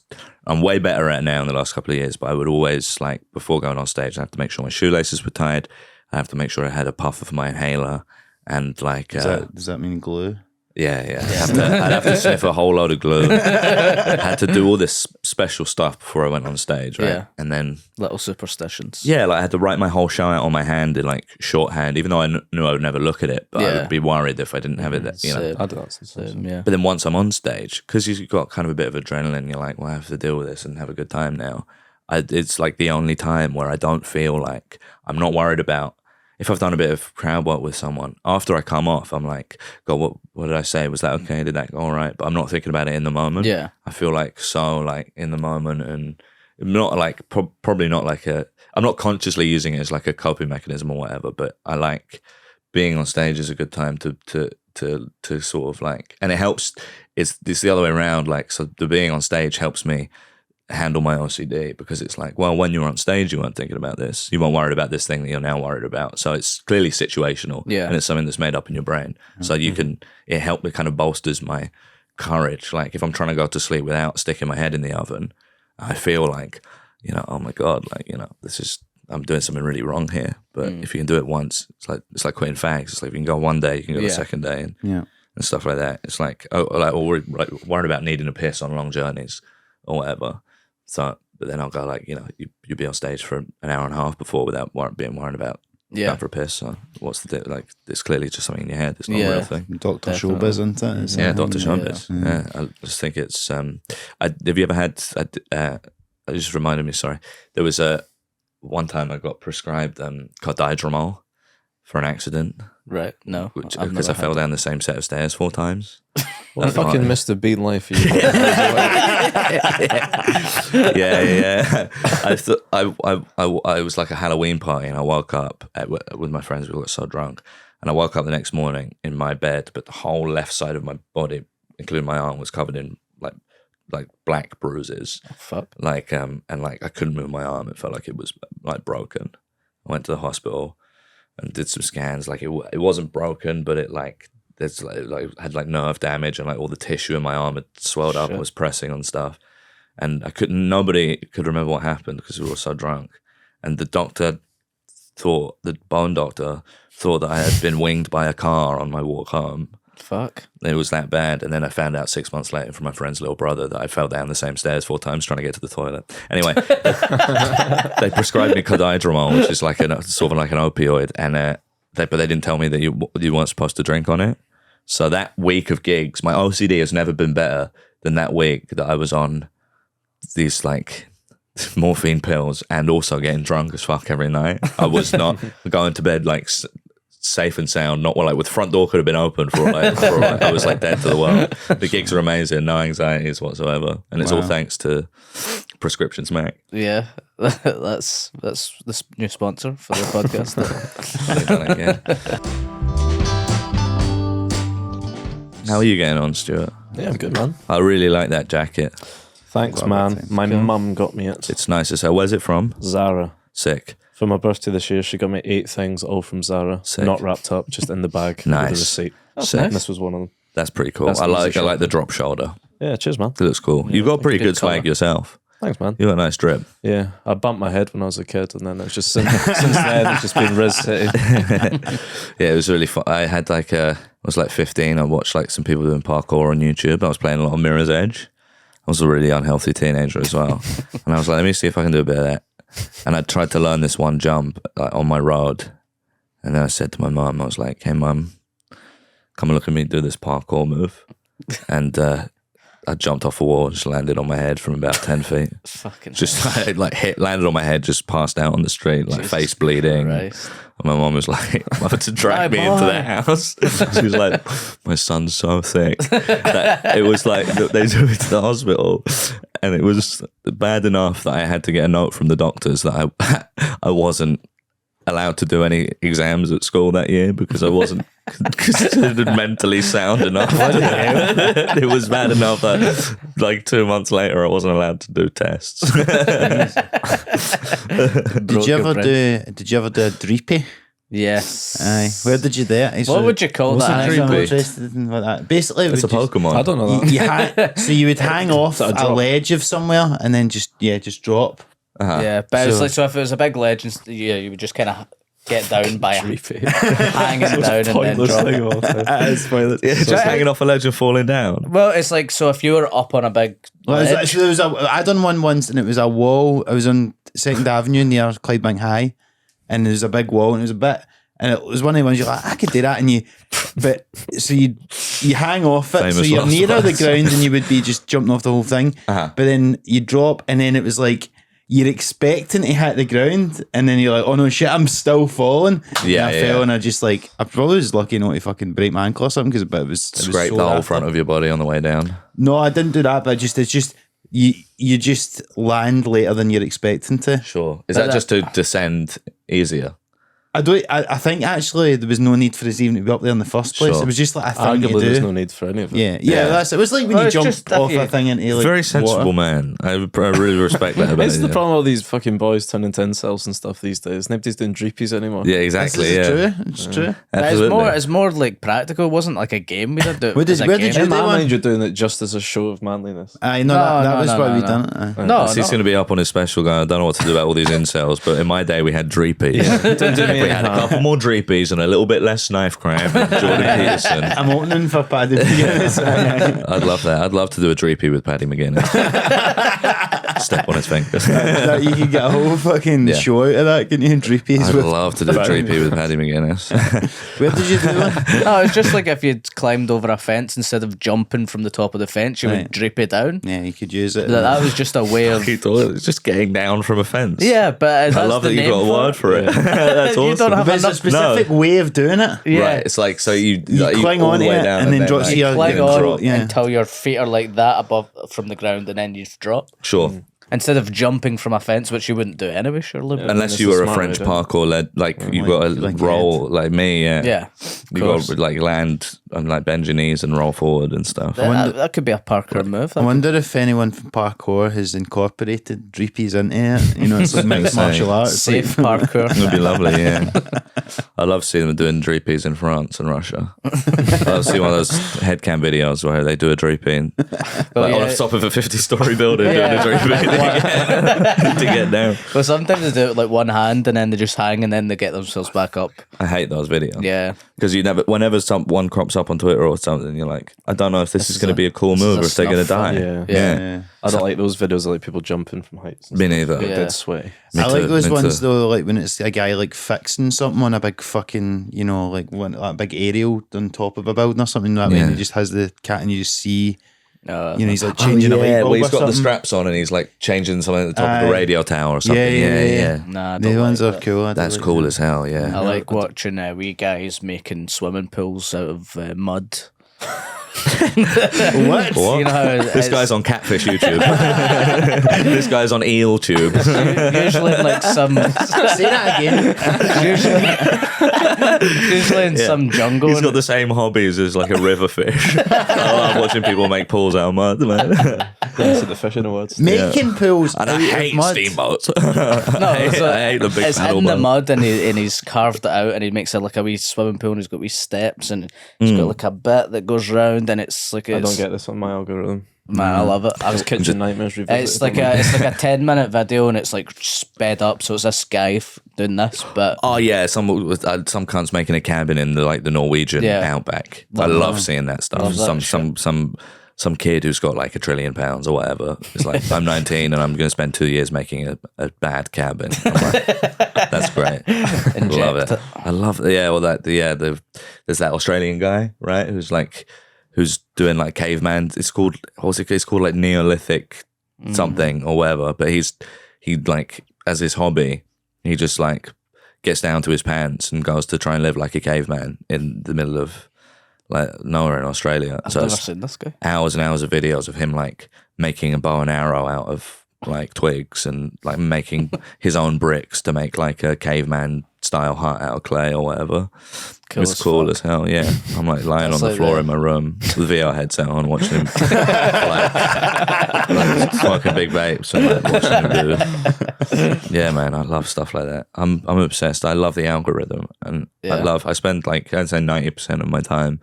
I'm way better at now in the last couple of years, but I would always, like, before going on stage, I have to make sure my shoelaces were tied. I have to make sure I had a puff of my inhaler and, like... Does that mean glue? Yeah. I'd have to sniff a whole load of glue. I had to do all this special stuff before I went on stage, right? Yeah. And then... Little superstitions. Yeah, like I had to write my whole show out on my hand in, like, shorthand, even though I knew I would never look at it, but I would be worried if I didn't have it, Same. I do that sometimes. Yeah. But then once I'm on stage, because you've got kind of a bit of adrenaline, you're like, well, I have to deal with this and have a good time now. It's like the only time where I don't feel like I'm not worried about if I've done a bit of crowd work with someone. After I come off, I'm like, God, what did I say? Was that okay? Did that go all right? But I'm not thinking about it in the moment. Yeah. I feel like so like in the moment and not like probably not like I'm not consciously using it as like a coping mechanism or whatever, but I like being on stage is a good time to sort of like, and it helps. It's the other way around. Like, so the being on stage helps me handle my OCD, because it's like, well, when you were on stage, you weren't thinking about this. You weren't worried about this thing that you're now worried about. So it's clearly situational, and it's something that's made up in your brain. So you can, it kind of bolsters my courage. Like if I'm trying to go to sleep without sticking my head in the oven, I feel like, you know, oh my God, like, you know, I'm doing something really wrong here. But if you can do it once, it's like quitting fags. It's like if you can go one day, you can go the second day, and stuff like that. It's like, or worried about needing a piss on long journeys or whatever. So, but then I'll go like, you know, you'll be on stage for an hour and a half before without being worried about going for a piss. So what's the like? It's clearly just something in your head. It's not a real thing. Dr. Showbiz, isn't it? It's Dr. Showbiz. Yeah, I just think it's. Have you ever had? It just reminded me. Sorry, there was one time I got prescribed cardidromol for an accident. Right. No. Because I fell down the same set of stairs 4 times. What fucking Mr. Bean life are you? Yeah. I was like a Halloween party, and I woke up with my friends. We got so drunk, and I woke up the next morning in my bed, but the whole left side of my body, including my arm, was covered in like black bruises. Oh, fuck. Like and like I couldn't move my arm. It felt like it was like broken. I went to the hospital and did some scans. Like it wasn't broken, but it like there's like had like nerve damage, and like all the tissue in my arm had swelled up and was pressing on stuff. And nobody could remember what happened because we were all so drunk. And the bone doctor thought that I had been winged by a car on my walk home. Fuck. It was that bad. And then I found out 6 months later from my friend's little brother that I fell down the same stairs 4 times trying to get to the toilet. Anyway, they prescribed me cardidromol, which is like sort of like an opioid, and but they didn't tell me that you weren't supposed to drink on it. So that week of gigs, my OCD has never been better than that week that I was on these like morphine pills and also getting drunk as fuck every night. I was not going to bed like safe and sound, not like with front door could have been open for I was like dead to the world. The gigs are amazing, no anxieties whatsoever, and it's all thanks to Prescription Smack. Yeah, that's the new sponsor for the podcast. How are you getting on, Stuart? Yeah, I'm good, man. I really like that jacket. Thanks, man. My mum got me it. It's nice as hell. Where's it from? Zara. Sick. For my birthday this year, she got me 8 things, all from Zara. Sick. Not wrapped up, just in the bag. Nice. With a receipt. Sick. And this was one of them. That's pretty cool. I like the drop shoulder. Yeah, cheers, man. It looks cool. You've got pretty good swag yourself. Thanks, man. You got a nice drip. Yeah, I bumped my head when I was a kid, and then it's just since then it's just been Riz City. Yeah, it was really fun. I had I was like 15. I watched like some people doing parkour on YouTube. I was playing a lot of Mirror's Edge. I was a really unhealthy teenager as well, and I was like, let me see if I can do a bit of that. And I tried to learn this one jump on my road, and then I said to my mum, I was like, "Hey, mum, come and look at me do this parkour move," and I jumped off a wall, just landed on my head from about 10 feet. Fucking just landed on my head, just passed out on the street, like Jesus face bleeding. Christ. And my mom was like, about to drag me into the house. She was like, my son's so thick. That it was like, they took me to the hospital, and it was bad enough that I had to get a note from the doctors that I wasn't allowed to do any exams at school that year because I wasn't considered mentally sound enough. It was bad enough that like 2 months later I wasn't allowed to do tests. Did you ever do a dreepy? Yes. Aye. Where did you do it? What would you call that? I'm interested in what that. Basically, It's a Pokemon. I don't know that. so you would hang off a ledge of somewhere and then just drop. Yeah, but it's like, so if it was a big ledge, you would just kind of get down by hanging down and then drop. Just hanging off a ledge and falling down. Well, it's like, so if you were up on a big ledge. I done one once, and it was a wall. I was on 2nd Avenue near Clydebank High, and there was a big wall, and it was one of the ones you're like, I could do that, so you hang off it, so you're nearer the ground, and you would be just jumping off the whole thing, but then you drop, and then it was like, you're expecting to hit the ground, and then you're like, oh no shit, I'm still falling. Yeah, and I fell, and I probably was lucky not to fucking break my ankle or something, because it was Scrape so the whole front of your body on the way down. No, I didn't do that, but it's just you just land later than you're expecting to. Sure. Is that just to descend easier? I think actually there was no need for us even to be up there in the first place. Sure. It was just like a thing to Arguably, do. there's no need for any of it. Yeah, that's it. Was like when Well, you it's jump just off if a you- thing into like Very sensible water. man. I really respect that about It's the you. problem with all these fucking boys turning into incels and stuff these days. Nobody's doing dreepies anymore. Yeah, This exactly. is Yeah, true. It's true. absolutely. It's more like practical. It wasn't like a game. We did do it. Where did- as a where did game. you In my do one? mind, you're doing it just as a show of manliness. I know No, that no, was no, why no, we no. done it. No, He's going to be up on his special guy. I don't know what to do about all these incels, but in my day we had dreepies. Don't do me We had a couple more dreepies and a little bit less knife crime. And Jordan Peterson. I'm opening for Paddy McGuinness. I'd love that. I'd love to do a dreepy with Paddy McGuinness. Step on his fingers. That you could get a whole fucking Yeah. show out of that, couldn't you? Dreepies I'd with. love to do a dreepy with Paddy McGuinness. Where did you do one? No, it's just like if you'd climbed over a fence instead of jumping from the top of the fence, you Right. would drape it down. Yeah, you could use it. That was just a way of. It's just getting down from a fence. Yeah, but I love that you got a word for it. That's You awesome. don't have But it's a enough. specific way of doing it. Yeah. Right, it's like so you cling all on the to way it down and then drop- like, see how- Climb Yeah, on drop, yeah. until your feet are like that above from the ground, and then you drop. Sure. Instead of jumping from a fence, which you wouldn't do anyway, surely. but- Unless That's you a were a smart French way, don't parkour led, like you got to like roll like me, yeah. Yeah, You got to like land and like bend your knees and roll forward and stuff. that could be a parkour move. I wonder if anyone from parkour has incorporated dreepies into it. You know, it's like mixed Say, martial arts. Safe Like, parkour. It would be lovely, yeah. I love seeing them doing dreepies in France and Russia. I love seeing one of those headcam videos where they do a dreepy and, like, on yeah. the top of a 50-story building Yeah. doing a dreepy to get down. Well, sometimes they do it with like one hand and then they just hang and then they get themselves back up. I hate those videos. Yeah. Because whenever one crops up on Twitter or something, you're like, I don't know if this is going to be a cool move or if they're going to snuff die. film. Yeah. yeah. I don't like those videos of like people jumping from heights. Me neither. Get Yeah. dead sweaty. Me I like too, those me ones too. though, like when it's a guy like fixing something on a big fucking, you know, like one like a big aerial on top of a building or something like that. Yeah. And he just has the cat and you just see, you know, he's like Oh, changing a light yeah, bulb well, he's or got the something. straps on and he's like changing something at the top of Aye. a radio tower or something. Yeah. Nah, I The don't ones like are that. cool. I do That's like cool them. as hell, yeah. I like watching wee guys making swimming pools out of mud. What? What? You know how This it's- guy's on Catfish YouTube. This guy's on Eel Tube. usually in like some Say that again. usually in some jungle. He's got the same hobbies as like a river fish. I love watching people make pools out of mud, man. That's the fishing awards. Making pools And I out of hate mud. steamboats. No, I hate the big it's paddle in the boat. mud and he's carved it out and he makes it like a wee swimming pool and he's got wee steps and he's got like a bit that goes round and it's like I don't get this on my algorithm. man, I love it. I was Kitchen Nightmares revisited. It's like a 10-minute video and it's like sped up, so it's this guy doing this, but Oh yeah, some cunts making a cabin in the Norwegian Yeah. outback. I love seeing that stuff. Love that Some kid who's got like £1 trillion or whatever. It's like I'm 19 and I'm going to spend 2 years making a bad cabin. I'm like, that's great. Love it. it. I love it. Yeah, well there's that Australian guy, right? Who's doing like caveman. It's called It's called like Neolithic something or whatever. But he like as his hobby, he just like gets down to his pants and goes to try and live like a caveman in the middle of like nowhere in Australia. I've So never it's seen this guy. hours and hours of videos of him like making a bow and arrow out of like twigs and like making his own bricks to make like a caveman style hut out of clay or whatever. Cool It's as cool fuck. as hell, yeah. I'm like lying That's on the like floor the- in my room with the VR headset on, watching him like smoking big vapes and like watching him do. Yeah, man, I love stuff like that. I'm obsessed. I love the algorithm, and I spend like I'd say 90% of my time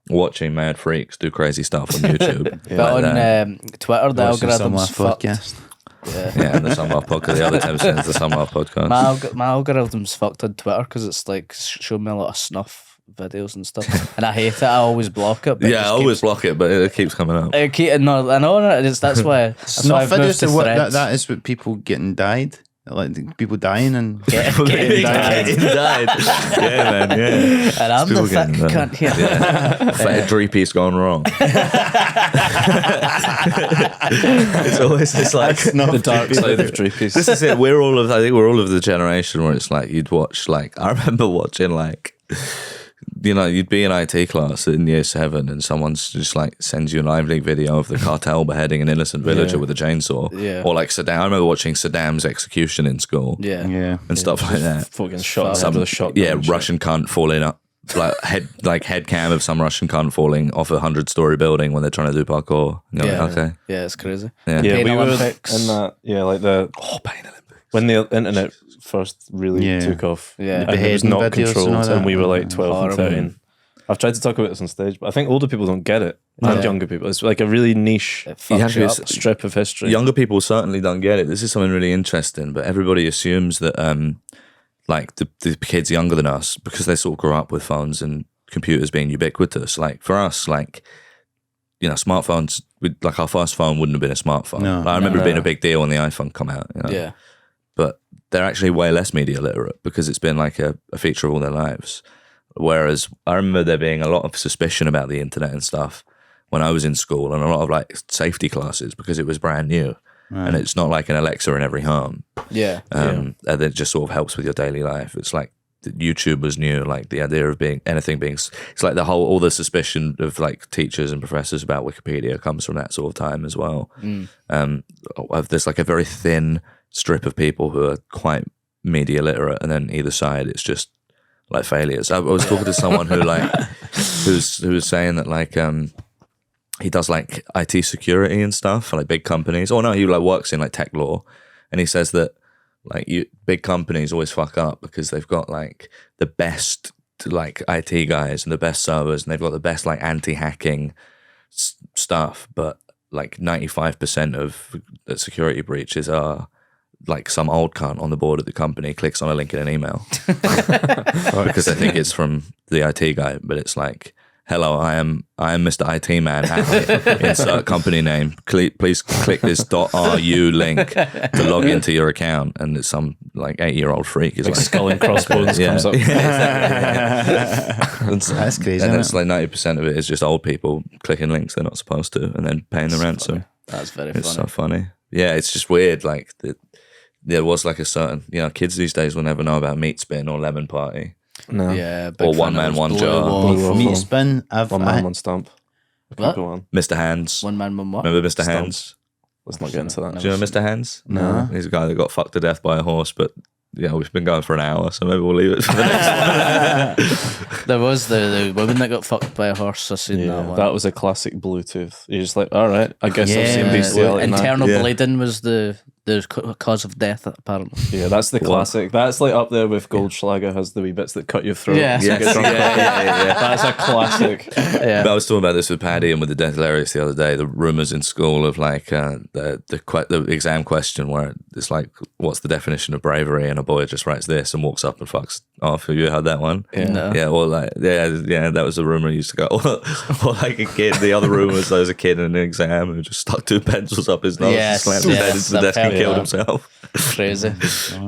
watching mad freaks do crazy stuff on YouTube. But on Twitter, the Watching some algorithm's fucked. podcast. Yeah, and the Summer Off podcast. The other 10% is the Summer Off podcast. My algorithm's fucked on Twitter because it's like showing me a lot of snuff videos and stuff, and I hate it. I always block it. But Yeah, I always block it, but it keeps coming up. I know. That's why. That's why Snuff I've moved videos to are what Threads. that is what people getting died. Like people dying and Getting died. Yeah, man, yeah. And I'm the People thick getting cunt here. Fat dreepy's gone wrong. It's always just like the dark side of Dreepies. this is it. I think we're all of the generation where it's like you'd watch like I remember watching like you'd be in IT class in year 7 and someone's just like sends you a live leak video of the cartel beheading an innocent villager with a chainsaw. Yeah. Or like Saddam. I remember watching Saddam's execution in school. Yeah. And stuff like that. Fucking shot with a shotgun. Yeah, and shit. Russian cunt falling up. Head cam of some Russian cunt falling off a 100-story building when they're trying to do parkour. And you're like, okay. Yeah, it's crazy. Yeah. Yeah, Pain we were Olympics. in that. Yeah, like Pain Olympics. when the internet first really took off. Yeah. and it was Beheading not videos and all controlled, that. and we were like 12 Horrible. and 13. I've tried to talk about this on stage, but I think older people don't get it, and younger people. It's like a really niche It fucks you up. strip of history. Younger people certainly don't get it. This is something really interesting, but everybody assumes that like the kids younger than us, because they sort of grew up with phones and computers being ubiquitous. Like for us, like, you know, smartphones, like our first phone wouldn't have been a smartphone. No. Like, I remember it being a big deal when the iPhone come out. You know? Yeah. But they're actually way less media literate because it's been like a feature of all their lives. Whereas I remember there being a lot of suspicion about the internet and stuff when I was in school, and a lot of like safety classes because it was brand new. And it's not like an Alexa in every home. Yeah. And it just sort of helps with your daily life. It's like YouTube was new, like the idea of it's like all the suspicion of like teachers and professors about Wikipedia comes from that sort of time as well. There's like a very thin strip of people who are quite media literate, and then either side it's just like failures. I was talking to someone who like who was saying that like he does like IT security and stuff for like big companies. Or no, he like works in like tech law, and he says that like big companies always fuck up because they've got like the best like IT guys and the best servers, and they've got the best like anti-hacking stuff, but like 95% of the security breaches are like some old cunt on the board of the company clicks on a link in an email because they think it's from the IT guy, but it's like, hello, I am Mr. IT man. Insert company name. Please click this .ru link to log into your account, and it's some like 8-year-old freak. Is like skull and crossbones comes up. That's crazy. And Isn't it's it? like 90% of it is just old people clicking links they're not supposed to, and then paying the ransom. That's very It's funny. so funny. Yeah, it's just weird. Like there was like a certain, you know, kids these days will never know about Meat Spin or Lemon Party. No. Yeah. big Or fan One of Man, those One Blue Jar. Wolf. Blue Wolf. Meat spin. One man, one stamp. I could What? go on. Mr. Hands. One man, one what? Remember Mr. Stump. Hands? Let's not get into that. Do you know Mr. Hands? No. He's a guy that got fucked to death by a horse, but yeah, we've been going for an hour, so maybe we'll leave it for the next one. There was the woman that got fucked by a horse. I seen Yeah, that one. that was a classic Bluetooth. You're just like, all right, I guess I've Yeah. seen bestiality now. Internal Yeah. bleeding was the cause of death, apparently. Yeah, that's the classic. That's like up there with Goldschlager has the wee bits that cut your throat. Yeah. So you get Yes, drunk. yeah. That's a classic. Yeah. But I was talking about this with Paddy and with the Death Hilarious the other day. The rumours in school of like the exam question where it's like, what's the definition of bravery? And a boy just writes this and walks up and fucks off. Have you heard that one? Yeah. No. Yeah, or like, yeah, that was a rumour used to go. Or like a kid, the other rumour was there was a kid in an exam who just stuck 2 pencils up his nose Yes, and slammed his head yes, into the desk I've and heard killed that. himself. Crazy.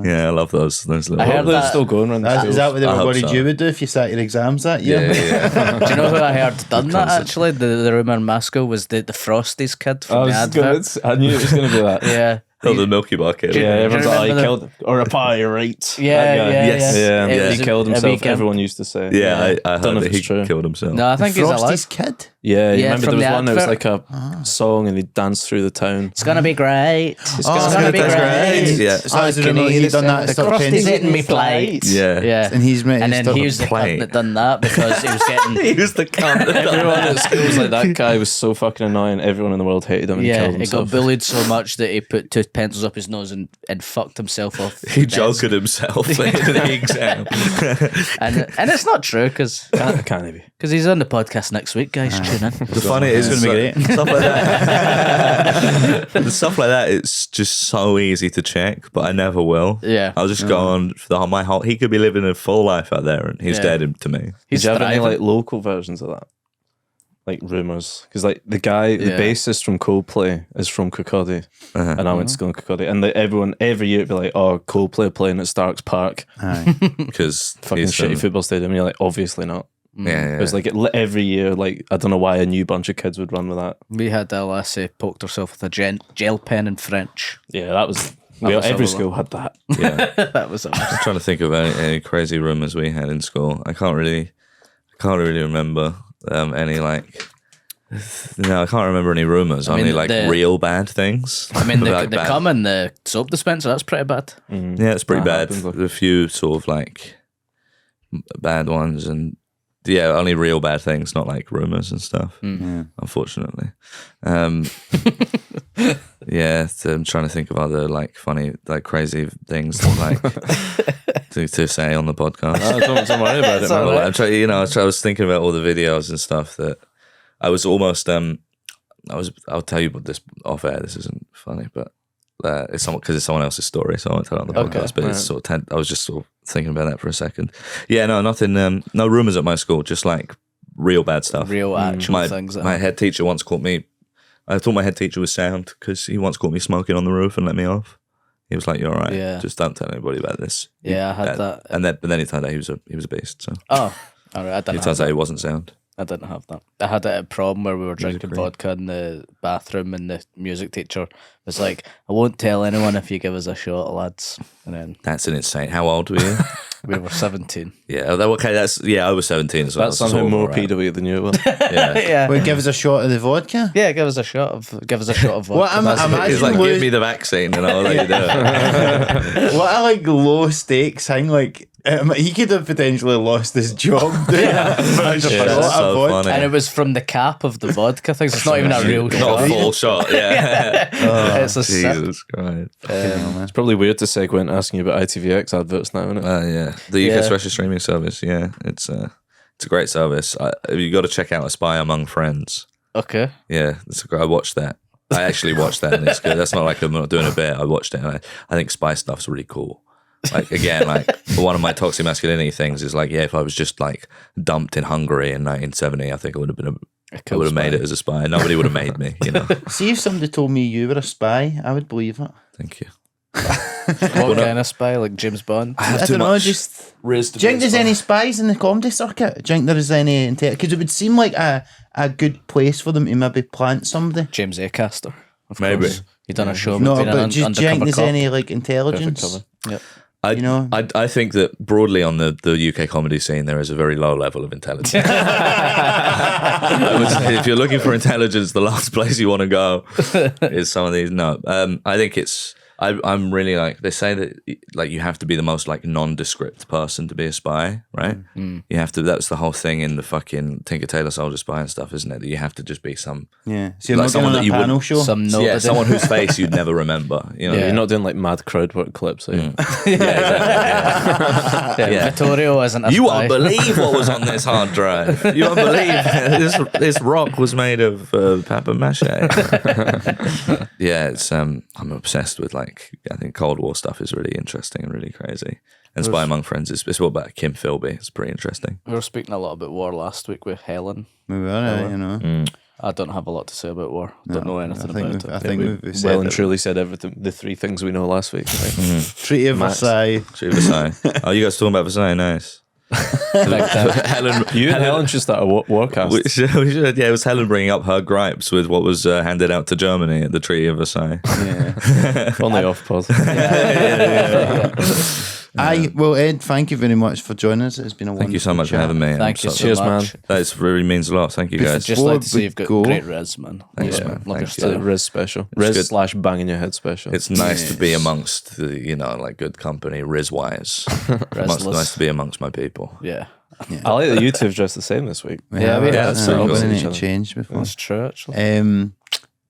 Yeah, I love those little. I heard They're that- still going around the Is schools. that what they I were hope worried so. you would do if you sat your exams that year? Yeah. Do you know who I heard done that actually? The rumour in Moscow was the Frosties kid I from the was gonna, advert. I knew it was going to be that. Yeah. Oh, the Milky Bar kid. Yeah, Do everyone's you like, oh, he remember killed or a pirate. Yeah, That guy. yeah, Yes. Yeah, It was he killed a himself. weekend. Everyone used to say. Yeah, I Don't heard know if that he it's true. killed himself. No, I think he's Frosty's alive. kid. Yeah, you Yeah, remember from there was the one that was advert. like a song and he danced through the town. It's gonna be great. It's gonna be that's great. Yeah. So that's the rumour he'd done that. The Stop Frosties pencil. eating me plate. Yeah. Yeah. And he's meant And to then stop he was the plate. cunt that done that because he was getting. He was the cunt. Everyone at school was like, that guy was so fucking annoying. Everyone in the world hated him and he Yeah, killed he himself. got bullied so much that he put 2 pencils up his nose and fucked himself off. He the desk. joked himself in the exam. and it's not true because Can't he be? he's on the podcast next week, guys. Tune in. The funny is, It's gonna be great. Stuff like that. The stuff like that, it's just so easy to check, but I never will. Yeah. I'll just go on for my whole. He could be living a full life out there, and he's Yeah. dead to me. He's Did you have any thriving. like local versions of that? Like rumours? Because like the guy, the Yeah. bassist from Coldplay is from Kirkcaldy. And I went to school in Kirkcaldy. And like, everyone, every year it'd be like, oh, Coldplay playing at Starks Park. Aye. Because Fucking shitty football stadium. And you're like, obviously not. Yeah, It was like every year, like, I don't know why a new bunch of kids would run with that. We had a lassie poked herself with a gel pen in French. Yeah, that was, was every a school had that. yeah. That was I'm trying to think of any crazy rumours we had in school. I can't can't really remember any like. No, I can't remember any rumours. I mean, Only like real bad things. I mean, Like the bad- cum in the soap dispenser, that's pretty bad. Yeah, it's pretty That bad. happens, A few sort of like bad ones, and yeah, only real bad things, not like rumours and stuff. Unfortunately, yeah. So I'm trying to think of other like funny, like crazy things that, like to say on the podcast. Oh, don't worry about it, man. Well, I'm trying, you know, I was thinking about all the videos and stuff that I was almost. I'll tell you about this off air. This isn't funny, but it's because it's someone else's story, so I won't tell it on the podcast. Okay, But it's sort of. I was just sort of thinking about that for a second. Yeah, no, nothing. No rumors at my school. Just like real bad stuff. Real actual my, things. My head teacher once caught me. I thought my head teacher was sound because he once caught me smoking on the roof and let me off. He was like, "You're all right. Yeah. Just don't tell anybody about this." Yeah, I had that. And then it turned out he was a beast. So Oh, all right. I didn't it have turns out that. he wasn't sound. I didn't have that. I had it at prom where we were drinking great. vodka in the bathroom, and the music teacher was like, "I won't tell anyone if you give us a shot, lads." And then That's an insane. How old were you? we were 17. Yeah. Okay. I was 17. So That's somehow sort of more alright. PW than you were. Yeah. Yeah. Well, give us a shot of the vodka. Yeah, give us a shot of vodka. What am I- That's- imagine He's like, lose- give me the vaccine and I'll let you do it. What a like low stakes thing. Like he could have potentially lost his job. Yeah, that's so funny. and it was from the cap of the vodka thing. So it's not even a real Not shot. a full shot. Yeah. It's a sip. Jesus Christ. It's probably weird to segue into asking you about ITVX adverts now, isn't it? Yeah. The UK Yeah. special streaming service. Yeah. It's a great service. You got to check out A Spy Among Friends. Okay. Yeah. I watched that. I actually watched that and it's good. That's not like I'm not doing a bit. I watched it and I think spy stuff's really cool. Like again, like one of my toxic masculinity things is like, yeah, if I was just like dumped in Hungary in 1970, I think I would have been I would have made it as a spy. Nobody would have made me, you know. See, if somebody told me you were a spy, I would believe it. Thank you. What kind of spy? Like James Bond? I have I too don't know, much just. riz to Do you be think a there's spy. any spies in the comedy circuit? Do you think there is any? Because it would seem like a good place for them to maybe plant somebody. James Acaster. Of Maybe. course. He done a show. No, about being but an do you think undercover there's cop. any like Perfect intelligence? cover. Yep. You know? I think that broadly on the UK comedy scene, there is a very low level of intelligence. If you're looking for intelligence, the last place you want to go is some of these. No, I think it's. I'm really like, they say that like you have to be the most like nondescript person to be a spy, right? You have to. That's the whole thing in the fucking Tinker Tailor Soldier Spy and stuff, isn't it? That you have to just be some Yeah. So you're Like not someone going on that you a panel wouldn't- show? Some nobody. yeah someone whose face you'd never remember. You know, Yeah. You're not doing like mad crowd work clips, are you? Yeah, Vittorio isn't a You spy. won't believe what was on this hard drive. You won't believe this rock was made of papier mâché. Yeah, it's I'm obsessed with like I think Cold War stuff is really interesting and really crazy. And Spy Among Friends is it's all about Kim Philby. It's pretty interesting. We were speaking a lot about war last week with Helen. We were, you know. I don't have a lot to say about war. Don't know anything about it. I think we've said Well and it. truly said everything. The three things we know last week. I think. Treaty of Max. Versailles. Treaty of Versailles. Oh, you guys talking about Versailles? Nice. Helen, You and Helen should start a warcast. we should, yeah, it was Helen bringing up her gripes with what was handed out to Germany at the Treaty of Versailles. Only off pause. Well, Ed, thank you very much for joining us. It's been a wonderful Thank you so much for having me. I'm Thank you so- so Cheers, much. man. That really means a lot. Thank you guys. Just like to Before say you've got we go- great res, man. Thanks, Yeah, man. love your Thank you. It's a stuff. Riz special. good. Riz / banging your head special. It's nice to be amongst the, you know, like good company, Riz-wise. Nice to be amongst my people. Yeah. I like that you two have dressed the same this week. Yeah, we have. that's we're pretty going cool. to Each need to other. change before. That's true, actually.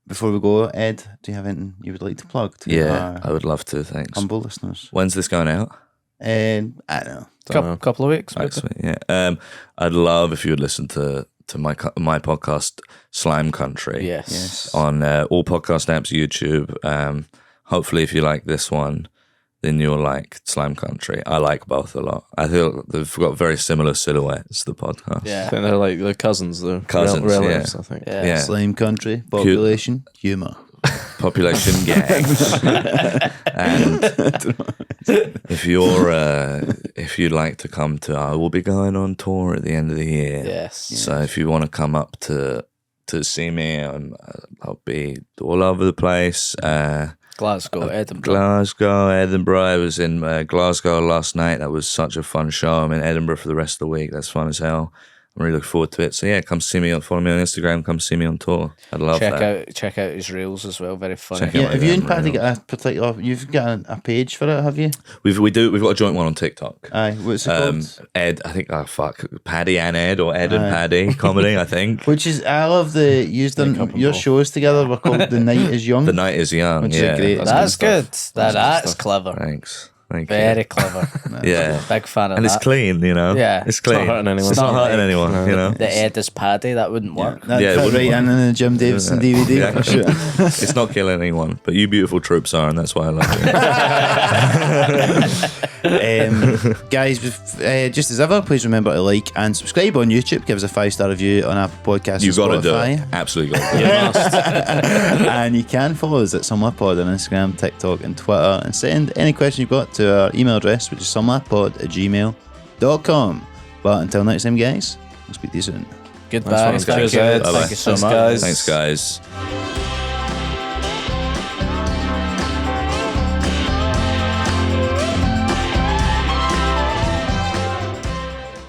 Before we go, Ed, do you have anything you would like to plug to Yeah, I our would love to. Thanks. humble listeners? When's this going out? I don't know. Couple of weeks. Right, sweet, yeah. I'd love if you would listen to my podcast, Slime Country. Yes. On all podcast apps, YouTube. Hopefully, if you like this one, then you'll like Slime Country. I like both a lot. I feel they've got very similar silhouettes. The podcast. I Yeah. think they're like they're cousins. They're Cousins, relatives. yeah. I think. Yeah. Yeah. Slime country, population, humour. Population gangs. And if you'd like to come to, I will be going on tour at the end of the year. Yes. So if you want to come up to see me, I'll be all over the place. Glasgow, Edinburgh. Glasgow, Edinburgh. I was in Glasgow last night. That was such a fun show. I'm in Edinburgh for the rest of the week. That's fun as hell. I'm really looking forward to it. So yeah, come see me, follow me on Instagram, come see me on tour. I'd love that. Check out his reels as well. Very funny. Check out Yeah, my have you and Instagram Paddy reels. got a particular? You've got a page for it, have you? We've got a joint one on TikTok. Aye, what's it called? Ed, I think. Oh fuck, Paddy and Ed, or Ed and Paddy comedy. I think. Which is, I love the you've done your shows together. Were called The Night Is Young. The Night Is Young. Which is yeah, great. That's good. That's clever. Thanks. Thank Very you. clever. Yeah. Big fan of And that. it's clean, you know. Yeah. It's clean. It's not hurting anyone. It's not hurting like- anyone, you know. The Ed is Paddy. That wouldn't work. That Yeah, it fit wouldn't right work. in the Jim Davidson DVD. Yeah. For sure. It's not killing anyone, but you beautiful troops are, and that's why I love you. Guys, just as ever, please remember to like and subscribe on YouTube. Give us a 5-star review on Apple Podcasts. You've and got to do Spotify. it. Absolutely got to do it. And you can follow us at SumLabPod on Instagram, TikTok, and Twitter, and send any question you've got to our email address, which is sumlabpod@gmail.com. But until next time, guys, we'll speak to you soon. Goodbye. Nice one. Thank Cheers, you. Ed. Thank you so Thanks, much. guys. Thanks, guys.